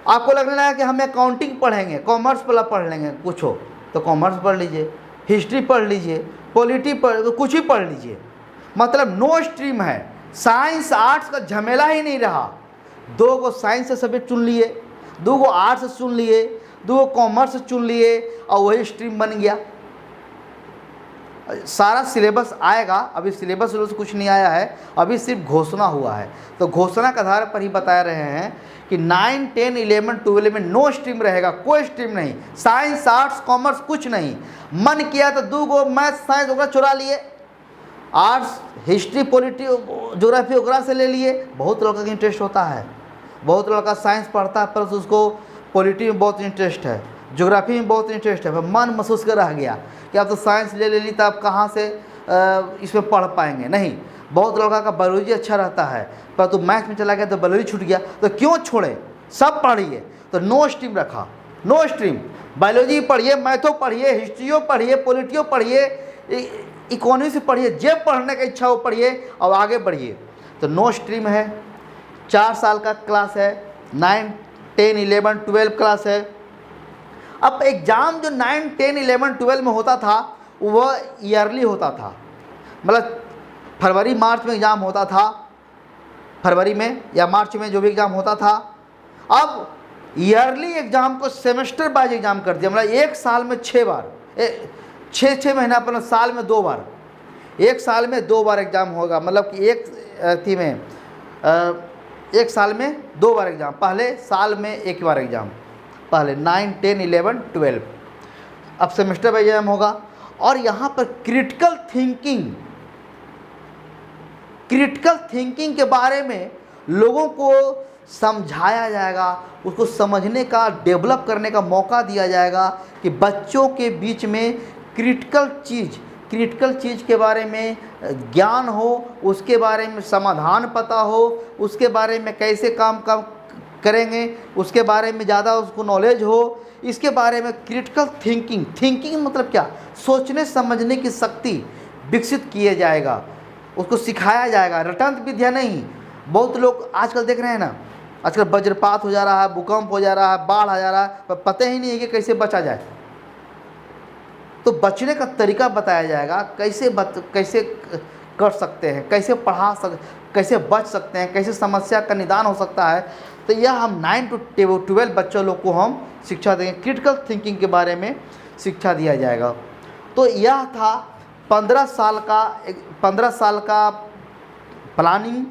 आपको लगने लगा कि हम अकाउंटिंग पढ़ेंगे, कॉमर्स वाला पढ़ लेंगे कुछ हो तो कॉमर्स पढ़ लीजिए, हिस्ट्री पढ़ लीजिए, पॉलिटी पढ़, कुछ ही पढ़ लीजिए। मतलब नो स्ट्रीम है। साइंस आर्ट्स का झमेला ही नहीं रहा। 2 को साइंस से सब्जेक्ट चुन लिए, 2 को आर्ट्स से चुन लिए, 2 को कॉमर्स से चुन लिए और वही स्ट्रीम बन गया। सारा सिलेबस आएगा, अभी सिलेबस कुछ नहीं आया है, अभी सिर्फ घोषणा हुआ है। तो घोषणा के आधार पर ही बता रहे हैं कि 9, 10, 11, 12 में नो स्ट्रीम रहेगा, कोई स्ट्रीम नहीं, साइंस, आर्ट्स, कॉमर्स कुछ नहीं। मन किया तो 2 को मैथ, साइंस वगैरह चुरा लिए, आर्ट्स, हिस्ट्री, पॉलिटी, ज्योग्राफी वगैरह से ले लिए। बहुत लड़का का इंटरेस्ट होता है, बहुत लड़का साइंस पढ़ता है पर उसको पॉलिटी में बहुत इंटरेस्ट है, ज्योग्राफी में बहुत इंटरेस्ट है, पर मन महसूस कर रह गया कि आप तो साइंस ले ली तो आप कहाँ से इसमें पढ़ पाएंगे। नहीं, बहुत लड़का का बायोलॉजी अच्छा रहता है पर तो मैथ में चला गया तो बायोलॉजी छूट गया, तो क्यों छोड़े, सब पढ़िए। तो नो स्ट्रीम रखा, नो स्ट्रीम, बायोलॉजी पढ़िए, मैथो पढ़िए, हिस्ट्रियो पढ़िए, पॉलिटियो पढ़िए, इकोनॉमिक्स पढ़िए, जे पढ़ने की इच्छा हो पढ़िए और आगे बढ़िए। तो नो स्ट्रीम है, 4 साल का क्लास है, 9, 10, 11, 12 क्लास है। अब एग्ज़ाम जो 9, 10, 11, 12 में होता था वह ईयरली होता था, मतलब फरवरी मार्च में एग्ज़ाम होता था, फरवरी में या मार्च में जो भी एग्ज़ाम होता था। अब ईयरली एग्ज़ाम को सेमेस्टर वाइज एग्ज़ाम कर दिया, मतलब एक साल में 6 बार, 6 महीना पर साल में 2 बार, एक साल में 2 बार एग्ज़ाम होगा। मतलब कि एक साल में 2 बार एग्ज़ाम, पहले साल में 1 बार एग्ज़ाम, पहले 9, 10, 11, 12, अब सेमेस्टर वाइज एग्जाम होगा। और यहाँ पर क्रिटिकल थिंकिंग के बारे में लोगों को समझाया जाएगा, उसको समझने का, डेवलप करने का मौका दिया जाएगा कि बच्चों के बीच में क्रिटिकल चीज़ के बारे में ज्ञान हो, उसके बारे में समाधान पता हो, उसके बारे में कैसे काम करेंगे उसके बारे में ज़्यादा उसको नॉलेज हो, इसके बारे में क्रिटिकल थिंकिंग मतलब क्या, सोचने समझने की शक्ति विकसित किए जाएगा, उसको सिखाया जाएगा। रटंत विद्या नहीं। बहुत लोग आजकल देख रहे हैं ना, आजकल वज्रपात हो जा रहा है, भूकंप हो जा रहा है, बाढ़ आ जा रहा है, पर पता ही नहीं है कि कैसे बचा जाए। तो बचने का तरीका बताया जाएगा, कैसे कर सकते हैं, कैसे कैसे बच सकते हैं, कैसे समस्या का निदान हो सकता है। तो यह हम 9 to 12 बच्चों लोग को हम शिक्षा देंगे, क्रिटिकल थिंकिंग के बारे में शिक्षा दिया जाएगा। तो यह था 15 साल का प्लानिंग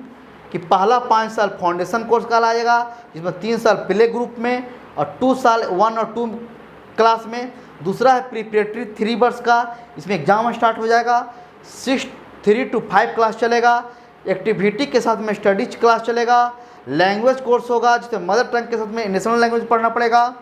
कि पहला 5 साल फाउंडेशन कोर्स का लाएगा, जिसमें 3 साल प्ले ग्रुप में और 2 साल 1 और 2 क्लास में। दूसरा है प्रिपरेटरी 3 वर्ष का, इसमें एग्जाम स्टार्ट हो जाएगा, 3 to 5 क्लास चलेगा, एक्टिविटी के साथ में स्टडीज क्लास चलेगा, लैंग्वेज कोर्स होगा जिसमें मदर टंग के साथ में नेशनल लैंग्वेज पढ़ना पड़ेगा।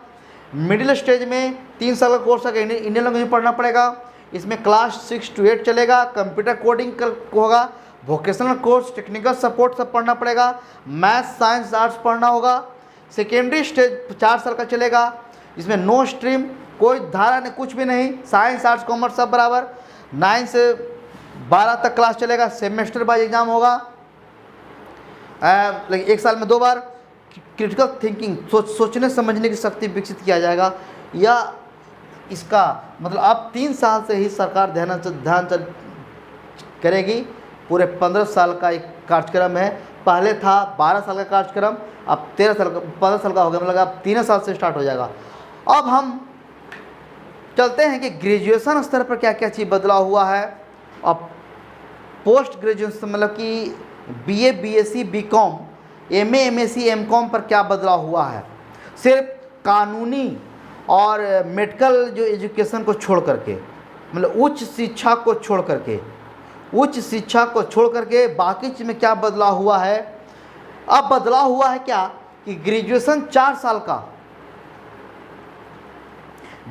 मिडिल स्टेज में 3 साल का कोर्स होगा, इंडियन लैंग्वेज पढ़ना पड़ेगा, इसमें क्लास 6 to 8 चलेगा, कंप्यूटर कोडिंग होगा, वोकेशनल कोर्स, टेक्निकल सपोर्ट सब पढ़ना पड़ेगा, मैथ, साइंस, आर्ट्स पढ़ना होगा। सेकेंडरी स्टेज 4 साल का चलेगा, इसमें नो स्ट्रीम, कोई धारा नहीं, कुछ भी नहीं। साइंस आर्ट्स कॉमर्स सब बराबर। 9 से 12 तक क्लास चलेगा, सेमेस्टर वाइज एग्जाम होगा, एक साल में 2 बार। क्रिटिकल थिंकिंग, सोचने समझने की शक्ति विकसित किया जाएगा। या इसका मतलब अब 3 साल से ही सरकार ध्यान करेगी। पूरे 15 साल का एक कार्यक्रम है। पहले था 12 साल का कार्यक्रम, अब 15 साल का हो गया, मतलब अब 3 साल से स्टार्ट हो जाएगा। अब हम चलते हैं कि ग्रेजुएशन स्तर पर क्या क्या चीज़ बदलाव हुआ है। अब पोस्ट ग्रेजुएशन मतलब कि BA BSc BCom MA MSc MCom पर क्या बदलाव हुआ है। सिर्फ कानूनी और मेडिकल जो एजुकेशन को छोड़ करके, मतलब उच्च शिक्षा को छोड़ करके बाकी चीज़ में क्या बदलाव हुआ है। अब बदलाव हुआ है क्या कि ग्रेजुएशन 4 साल का,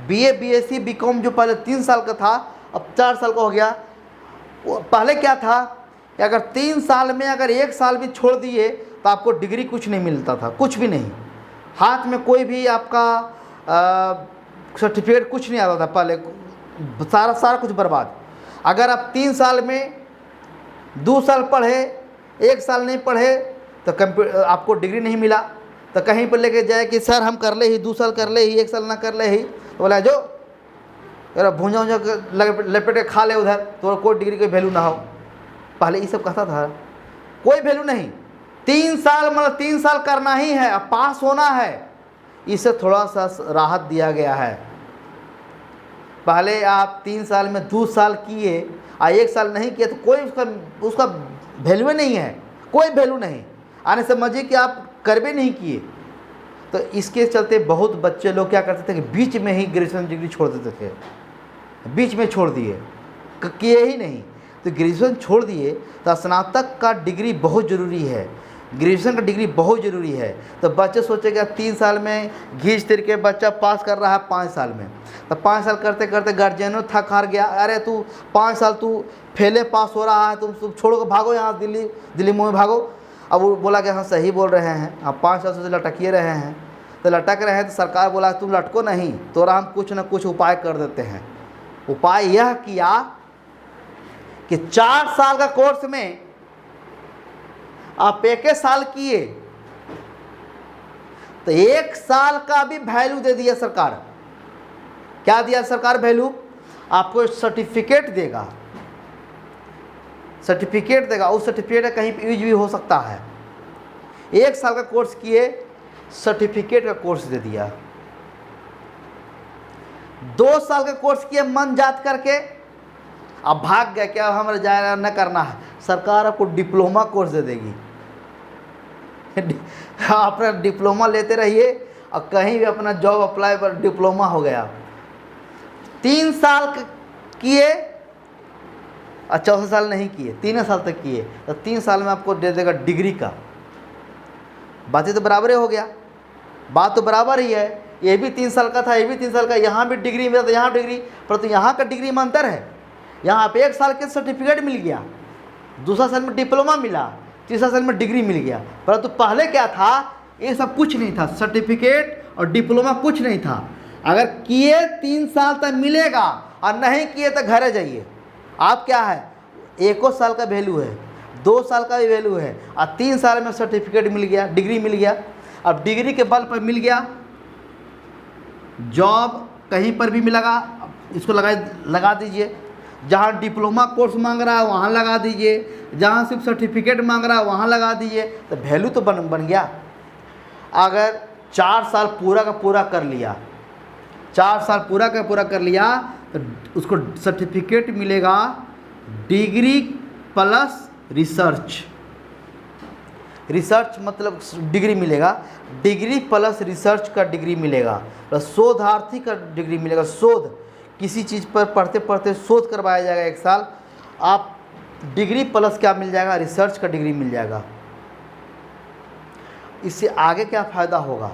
BA BSc BCom जो पहले 3 साल का था अब 4 साल का हो गया। पहले क्या था कि अगर 3 साल में अगर 1 साल भी छोड़ दिए तो आपको डिग्री कुछ नहीं मिलता था, कुछ भी नहीं, हाथ में कोई भी आपका सर्टिफिकेट कुछ नहीं आता था। पहले सारा कुछ बर्बाद। अगर आप 3 साल में 2 साल पढ़े, 1 साल नहीं पढ़े तो आपको डिग्री नहीं मिला। तो कहीं पर लेके जाए कि सर हम कर ले ही, 2 साल कर ले ही, 1 साल ना कर ले ही, तो बोला जो भूंजा लपेट के खा ले उधर, तो कोई डिग्री की वैल्यू ना हो। पहले ये सब कहता था, कोई वैल्यू नहीं। 3 साल मतलब 3 साल करना ही है, अब पास होना है। इसे थोड़ा सा राहत दिया गया है। पहले आप 3 साल में 2 साल किए और 1 साल नहीं किए तो कोई उसका वैल्यू नहीं है, कोई वैल्यू नहीं। आने समझिए कि आप कर भी नहीं किए। तो इसके चलते बहुत बच्चे लोग क्या करते थे कि बीच में ही ग्रेजुएशन डिग्री छोड़ देते थे, बीच में छोड़ दिए, किए ही नहीं। तो ग्रेजुएशन छोड़ दिए तो स्नातक का डिग्री बहुत ज़रूरी है, ग्रेजुएशन का डिग्री बहुत ज़रूरी है। तो बच्चे सोचेगा 3 साल में घींच तिर के बच्चा पास कर रहा है 5 साल में, तो 5 साल करते करते गार्जियनों थक हार गया। अरे तू 5 साल तू फेले पास हो रहा है, तुम छोड़ के भागो यहाँ, दिल्ली मुंह में भागो। अब वो बोला कि हाँ सही बोल रहे हैं, आप 5 साल से लटकिए रहे हैं, तो लटक रहे हैं तो सरकार बोला तुम लटको नहीं, तोरा हम कुछ ना कुछ उपाय कर देते हैं। उपाय यह किया कि 4 साल का कोर्स में आप 1 साल किए तो 1 साल का भी वैल्यू दे दिया सरकार। क्या दिया सरकार वैल्यू? आपको सर्टिफिकेट देगा, सर्टिफिकेट देगा। उस सर्टिफिकेट कहीं पर यूज भी हो सकता है। 1 साल का कोर्स किए, सर्टिफिकेट का कोर्स दे दिया। 2 साल का कोर्स किए मन जात करके, अब भाग गया क्या हमारे जाए न करना है, सरकार आपको डिप्लोमा कोर्स दे देगी। आप डिप्लोमा लेते रहिए और कहीं भी अपना जॉब अप्लाई पर डिप्लोमा हो गया। 3 साल किए और 4 साल नहीं किए, 3 साल तक किए तो 3 साल में आपको दे देगा डिग्री का। बातें तो बराबर हो गया, बात तो बराबर ही है। ये भी 3 साल का था, ये भी 3 साल का, यहाँ भी डिग्री मिला तो यहाँ डिग्री, परंतु यहाँ का डिग्री में अंतर है। यहाँ पे 1 साल के सर्टिफिकेट मिल गया, दूसरा साल में डिप्लोमा मिला, तीसरा साल में डिग्री मिल गया। परंतु पहले क्या था, ये सब कुछ नहीं था, सर्टिफिकेट और डिप्लोमा कुछ नहीं था। अगर किए 3 साल तक मिलेगा और नहीं किए तो घर जाइए। आप क्या है, 1 साल का वैल्यू है, 2 साल का भी वैल्यू है, और 3 साल में सर्टिफिकेट मिल गया, डिग्री मिल गया। अब डिग्री के बल पर मिल गया, जॉब कहीं पर भी मिलेगा, इसको लगा दीजिए। जहाँ डिप्लोमा कोर्स मांग रहा है वहाँ लगा दीजिए, जहाँ सिर्फ सर्टिफिकेट मांग रहा है वहाँ लगा दीजिए, तो वैल्यू तो बन गया। अगर 4 साल पूरा का पूरा कर लिया, 4 साल पूरा का पूरा कर लिया तो उसको सर्टिफिकेट मिलेगा डिग्री प्लस रिसर्च। रिसर्च मतलब डिग्री मिलेगा, डिग्री प्लस रिसर्च का डिग्री मिलेगा, प्लस शोधार्थी का डिग्री मिलेगा। शोध, किसी चीज़ पर पढ़ते पढ़ते शोध करवाया जाएगा 1 साल, आप डिग्री प्लस क्या मिल जाएगा, रिसर्च का डिग्री मिल जाएगा। इससे आगे क्या फ़ायदा होगा,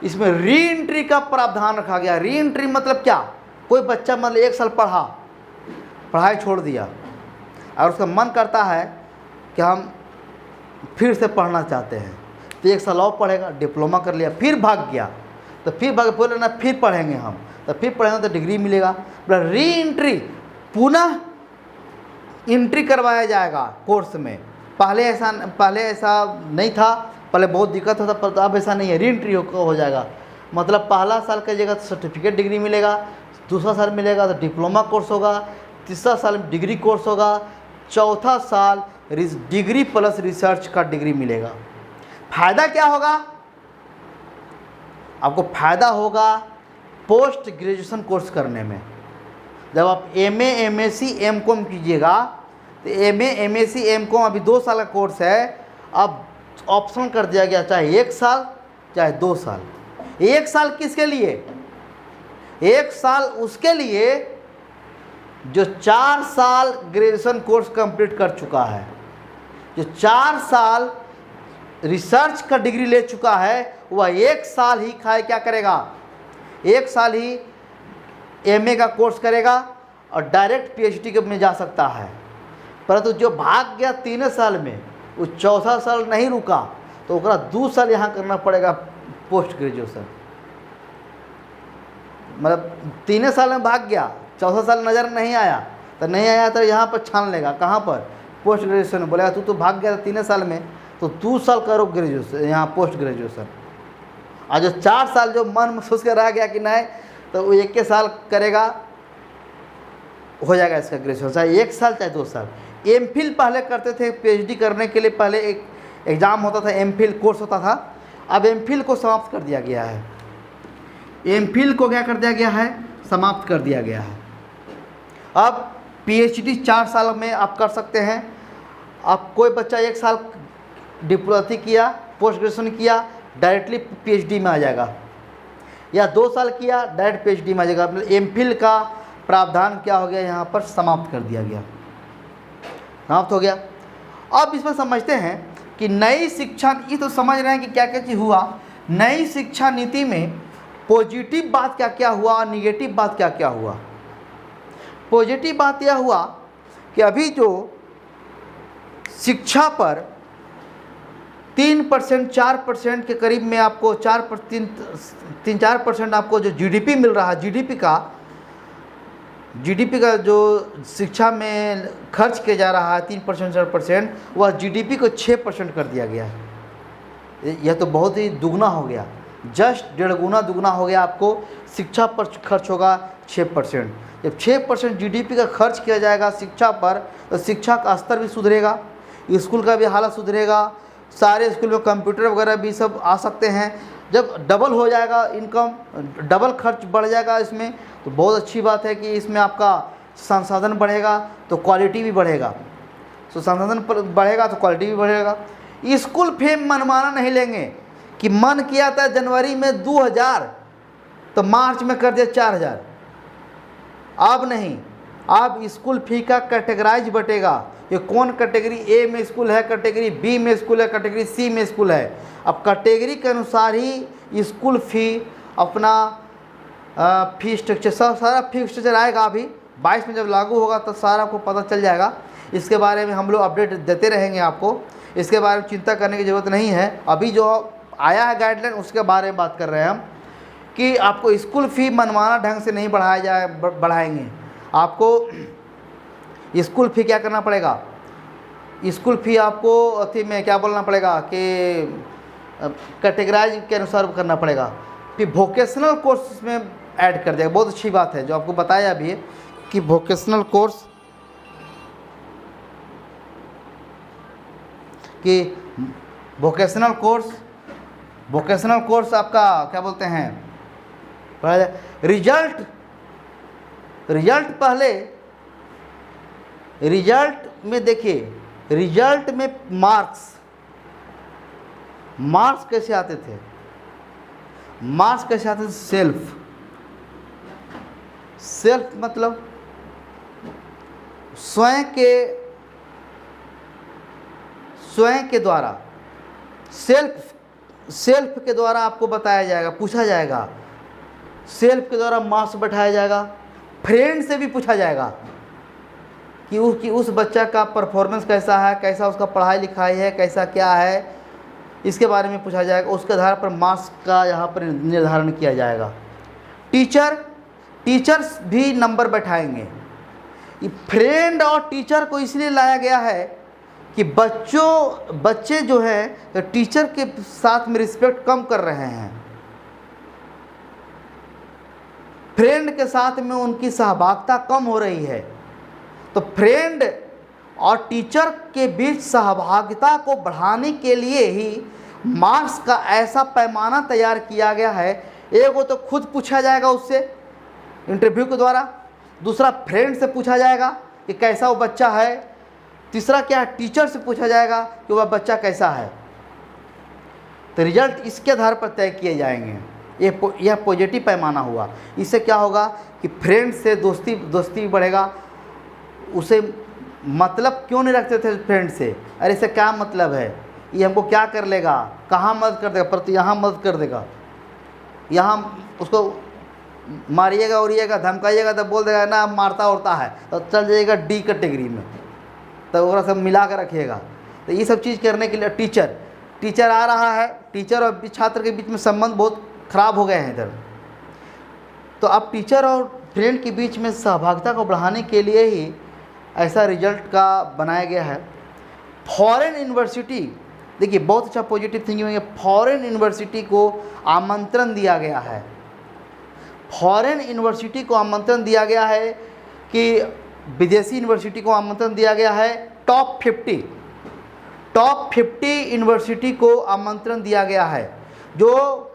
इसमें री एंट्री का प्रावधान रखा गया। री एंट्री मतलब क्या, कोई बच्चा मतलब 1 साल पढ़ाई छोड़ दिया और उसका मन करता है कि हम फिर से पढ़ना चाहते हैं, तो 1 साल और पढ़ेगा, डिप्लोमा कर लिया, फिर भाग गया तो फिर बोले ना फिर पढ़ेंगे हम, तो फिर पढ़ेंगे तो डिग्री मिलेगा। री एंट्री, पुनः एंट्री करवाया जाएगा कोर्स में। पहले ऐसा नहीं था, पहले बहुत दिक्कत होता, पर अब ऐसा नहीं है, री एंट्री हो जाएगा। मतलब पहला साल का जगह सर्टिफिकेट डिग्री मिलेगा, दूसरा साल मिलेगा तो डिप्लोमा कोर्स होगा, तीसरा साल डिग्री कोर्स होगा, चौथा साल डिग्री प्लस रिसर्च का डिग्री मिलेगा। फ़ायदा क्या होगा आपको? फ़ायदा होगा पोस्ट ग्रेजुएशन कोर्स करने में। जब आप MA MSc MCOM कीजिएगा तो MA MSc MCOM अभी 2 साल का कोर्स है, अब ऑप्शन कर दिया गया, चाहे 1 साल चाहे 2 साल। 1 साल किसके लिए? 1 साल उसके लिए जो 4 साल ग्रेजुएशन कोर्स कंप्लीट कर चुका है, जो 4 साल रिसर्च का डिग्री ले चुका है, वह 1 साल ही क्या करेगा? 1 साल ही MA का कोर्स करेगा और डायरेक्ट PhD के में जा सकता है। परंतु जो भाग गया 3 साल में, वो चौथा साल नहीं रुका, तो ओकरा 2 साल यहाँ करना पड़ेगा पोस्ट ग्रेजुएशन। मतलब 3 साल में भाग गया, चौथा साल नज़र नहीं आया तो यहाँ पर छान लेगा, कहाँ पर? Post graduation. बोलेगा तू तो भाग गया था 3 साल में, तो 2 साल करो ग्रेजुएशन, यहाँ पोस्ट ग्रेजुएशन। और जो 4 साल जो मन में सोच कर रह गया कि नहीं, तो वो 1 साल करेगा, हो जाएगा इसका ग्रेजुएशन, चाहे 1 साल चाहे 2 साल। MPhil पहले करते थे, PhD करने के लिए पहले एक एग्ज़ाम होता था, MPhil कोर्स होता था। अब MPhil को समाप्त कर दिया गया है। MPhil को क्या कर दिया गया है? समाप्त कर दिया गया है। अब PhD 4 साल में आप कर सकते हैं। अब कोई बच्चा 1 साल डिप्लोमा किया, पोस्ट ग्रेजुएशन किया, डायरेक्टली PhD में आ जाएगा, या 2 साल किया डायरेक्ट PhD में आ जाएगा। मतलब MPhil का प्रावधान क्या हो गया? यहाँ पर समाप्त कर दिया गया, समाप्त हो गया। अब इसमें समझते हैं कि नई शिक्षा, ये तो समझ रहे हैं कि क्या क्या चीज़ हुआ। नई शिक्षा नीति में पॉजिटिव बात क्या क्या हुआ और निगेटिव बात क्या क्या हुआ। पॉजिटिव बात यह हुआ कि अभी जो शिक्षा पर 3% 4% के करीब में आपको 3-4% आपको जो GDP मिल रहा है, GDP का जो शिक्षा में खर्च किया जा रहा है 3% 4%, वह GDP को 6% कर दिया गया है। यह तो बहुत ही दुगना हो गया, जस्ट 1.5 गुना दुगना हो गया। आपको शिक्षा पर खर्च होगा 6%। जब 6% GDP का खर्च किया जाएगा शिक्षा पर, तो शिक्षा का स्तर भी सुधरेगा, स्कूल का भी हालत सुधरेगा, सारे स्कूल में कंप्यूटर वगैरह भी सब आ सकते हैं। जब डबल हो जाएगा इनकम, डबल खर्च बढ़ जाएगा इसमें, तो बहुत अच्छी बात है कि इसमें आपका संसाधन बढ़ेगा तो क्वालिटी भी बढ़ेगा। तो संसाधन बढ़ेगा तो क्वालिटी भी बढ़ेगा। स्कूल फी मनमाना नहीं लेंगे कि मन किया था जनवरी में 2000 तो मार्च में कर दिया 4000। अब नहीं, अब स्कूल फी का कैटेगराइज बटेगा। ये कौन कैटेगरी A में स्कूल है, कैटेगरी B में स्कूल है, कैटेगरी C में स्कूल है। अब कैटेगरी के अनुसार ही स्कूल फी अपना फी स्ट्रक्चर, सारा फी स्ट्रक्चर आएगा। अभी 22 में जब लागू होगा तो सारा आपको पता चल जाएगा। इसके बारे में हम लोग अपडेट देते रहेंगे आपको, इसके बारे में चिंता करने की ज़रूरत नहीं है। अभी जो आया है गाइडलाइन उसके बारे में बात कर रहे हैं हम, कि आपको स्कूल फ़ी मनमाना ढंग से नहीं बढ़ाएंगे। आपको स्कूल फ़ी क्या करना पड़ेगा? स्कूल फ़ी आपको अथी में क्या बोलना पड़ेगा कि कैटेगराइज के अनुसार करना पड़ेगा। फिर वोकेशनल कोर्स इसमें ऐड कर देगा। बहुत अच्छी बात है जो आपको बताया अभी कि वोकेशनल कोर्स आपका क्या बोलते हैं, रिजल्ट पहले रिजल्ट में देखिए, रिजल्ट में मार्क्स कैसे आते थे? मार्क्स कैसे आते थे? सेल्फ मतलब स्वयं के द्वारा, सेल्फ के द्वारा आपको बताया जाएगा, पूछा जाएगा। सेल्फ के द्वारा मार्क्स बैठाया जाएगा। फ्रेंड से भी पूछा जाएगा कि उस बच्चा का परफॉर्मेंस कैसा है, कैसा उसका पढ़ाई लिखाई है, कैसा क्या है, इसके बारे में पूछा जाएगा। उसके आधार पर मार्क्स का यहाँ पर निर्धारण किया जाएगा। टीचर्स भी नंबर बैठाएंगे। फ्रेंड और टीचर को इसलिए लाया गया है कि बच्चे जो है तो टीचर के साथ में रिस्पेक्ट कम कर रहे हैं। फ्रेंड के साथ में उनकी सहभागिता कम हो रही है। तो फ्रेंड और टीचर के बीच सहभागिता को बढ़ाने के लिए ही मार्क्स का ऐसा पैमाना तैयार किया गया है। एक वो तो खुद पूछा जाएगा उससे इंटरव्यू के द्वारा, दूसरा फ्रेंड से पूछा जाएगा कि कैसा वो बच्चा है, तीसरा क्या है टीचर से पूछा जाएगा कि वह बच्चा कैसा है। तो रिजल्ट इसके आधार पर तय किए जाएंगे। यह पॉजिटिव पैमाना हुआ। इससे क्या होगा कि फ्रेंड से दोस्ती बढ़ेगा। उसे मतलब क्यों नहीं रखते थे फ्रेंड से, अरे इससे क्या मतलब है, ये हमको क्या कर लेगा, कहाँ मदद कर देगा, पर तो यहाँ मदद कर देगा, यहाँ उसको मारिएगा उड़िएगा धमकाइएगा तो बोल देगा ना मारता उड़ता है, तो चल जाइएगा डी कैटेगरी में, तो वो सब मिला कर रखिएगा। तो ये सब चीज़ करने के लिए टीचर आ रहा है। टीचर और छात्र के बीच में संबंध बहुत ख़राब हो गए हैं इधर। तो अब टीचर और फ्रेंड के बीच में सहभागिता को बढ़ाने के लिए ही ऐसा रिजल्ट का बनाया गया है। फॉरेन यूनिवर्सिटी, देखिए बहुत अच्छा पॉजिटिव थिंकिंग है। फॉरेन यूनिवर्सिटी को आमंत्रण दिया गया है। फॉरेन यूनिवर्सिटी को आमंत्रण दिया गया है कि विदेशी यूनिवर्सिटी को आमंत्रण दिया गया है। टॉप 50 यूनिवर्सिटी को आमंत्रण दिया गया है। जो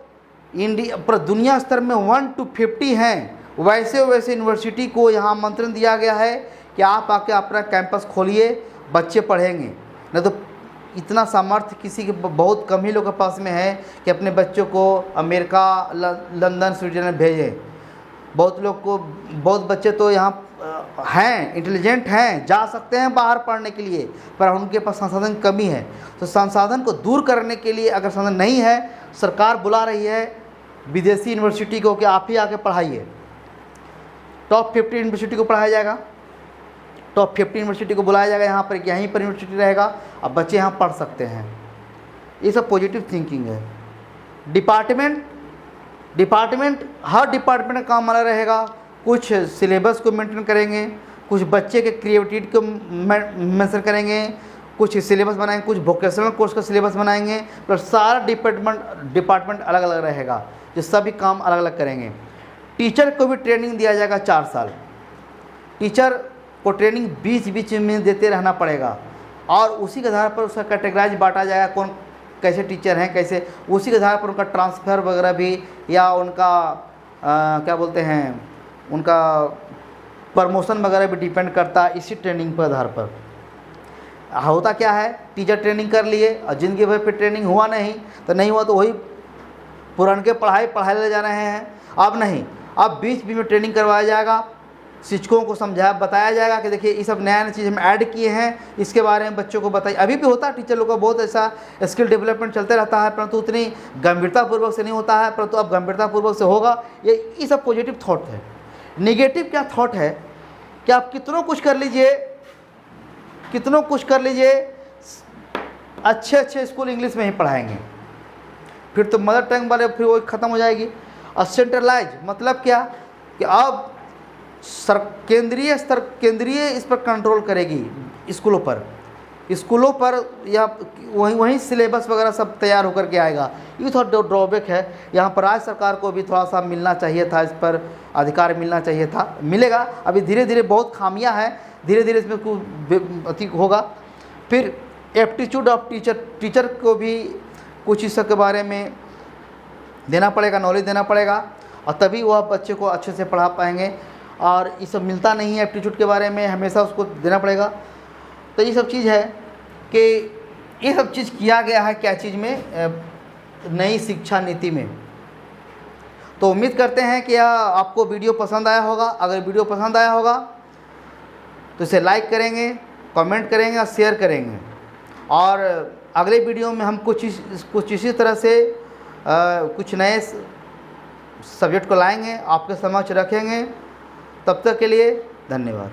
इंडिया पर दुनिया स्तर में 1 to 50 हैं, वैसे यूनिवर्सिटी को यहाँ आमंत्रण दिया गया है कि आप आके अपना कैंपस खोलिए, बच्चे पढ़ेंगे। नहीं तो इतना सामर्थ्य किसी के बहुत कम ही लोगों के पास में है कि अपने बच्चों को अमेरिका, लंदन, स्विट्जरलैंड भेजें। बहुत बच्चे तो यहाँ हैं, इंटेलिजेंट हैं, जा सकते हैं बाहर पढ़ने के लिए, पर उनके पास संसाधन कमी है। तो संसाधन को दूर करने के लिए अगर संसाधन नहीं है, सरकार बुला रही है विदेशी यूनिवर्सिटी को कि आप ही आके पढ़ाइए। टॉप 50 यूनिवर्सिटी को पढ़ाया जाएगा। टॉप 50 यूनिवर्सिटी को बुलाया जाएगा यहाँ पर, यहीं पर यूनिवर्सिटी रहेगा, अब बच्चे यहाँ पढ़ सकते हैं। ये सब पॉजिटिव थिंकिंग है। डिपार्टमेंट हर डिपार्टमेंट का काम अलग रहेगा। कुछ सिलेबस को मेंटेन करेंगे, कुछ बच्चे के क्रिएटिविटी को मेंशन करेंगे, कुछ सिलेबस बनाएंगे, कुछ वोकेशनल कोर्स का सिलेबस बनाएंगे। प्लस सारा डिपार्टमेंट अलग अलग रहेगा, जो सभी काम अलग अलग करेंगे। टीचर को भी ट्रेनिंग दिया जाएगा 4 साल। टीचर को ट्रेनिंग बीच में देते रहना पड़ेगा और उसी के आधार पर उसका कैटेगराइज बांटा जाएगा, कौन कैसे टीचर हैं, कैसे उसी के आधार पर उनका ट्रांसफ़र वगैरह भी या उनका क्या बोलते हैं, उनका प्रमोशन वगैरह भी डिपेंड करता है इसी ट्रेनिंग पर आधार पर। होता क्या है, टीचर ट्रेनिंग कर लिए और जिंदगी भर फिर ट्रेनिंग हुआ नहीं तो वही पुराने पढ़ाई ले जा रहे हैं। अब नहीं, अब बीच में ट्रेनिंग करवाया जाएगा, शिक्षकों को बताया जाएगा कि देखिए ये सब नया चीज़ हम ऐड किए हैं, इसके बारे में बच्चों को बताइए। अभी भी होता है, टीचर लोग का बहुत ऐसा स्किल डेवलपमेंट चलते रहता है, परंतु उतनी गंभीरतापूर्वक से नहीं होता है, परंतु अब गंभीरतापूर्वक से होगा। ये सब पॉजिटिव थॉट है। नेगेटिव क्या थॉट है कि आप कितनों कुछ कर लीजिए, अच्छे स्कूल इंग्लिश में ही पढ़ाएंगे, फिर तो मदर टंग वाले फिर वो ख़त्म हो जाएगी। और सेंट्रलाइज मतलब क्या कि अब केंद्रीय इस पर कंट्रोल करेगी स्कूलों पर या वहीं सिलेबस वगैरह सब तैयार होकर के आएगा। ये थोड़ा ड्रॉबैक है। यहाँ पर राज्य सरकार को भी थोड़ा सा मिलना चाहिए था, इस पर अधिकार मिलना चाहिए था, मिलेगा। अभी धीरे धीरे बहुत खामियां हैं, धीरे धीरे इसमें कुछ अति होगा। फिर एप्टीट्यूड ऑफ टीचर को भी कुछ इस सब के बारे में देना पड़ेगा, नॉलेज देना पड़ेगा, और तभी वह बच्चे को अच्छे से पढ़ा पाएंगे। और ये सब मिलता नहीं है एप्टीट्यूड के बारे में, हमेशा उसको देना पड़ेगा। तो ये सब चीज़ है कि ये सब चीज़ किया गया है क्या चीज़ में, नई शिक्षा नीति में। तो उम्मीद करते हैं कि आपको वीडियो पसंद आया होगा। अगर वीडियो पसंद आया होगा तो इसे लाइक करेंगे, कमेंट करेंगे और शेयर करेंगे। और अगले वीडियो में हम कुछ इसी तरह से कुछ नए सब्जेक्ट को लाएंगे, आपके समक्ष रखेंगे। तब तक के लिए धन्यवाद।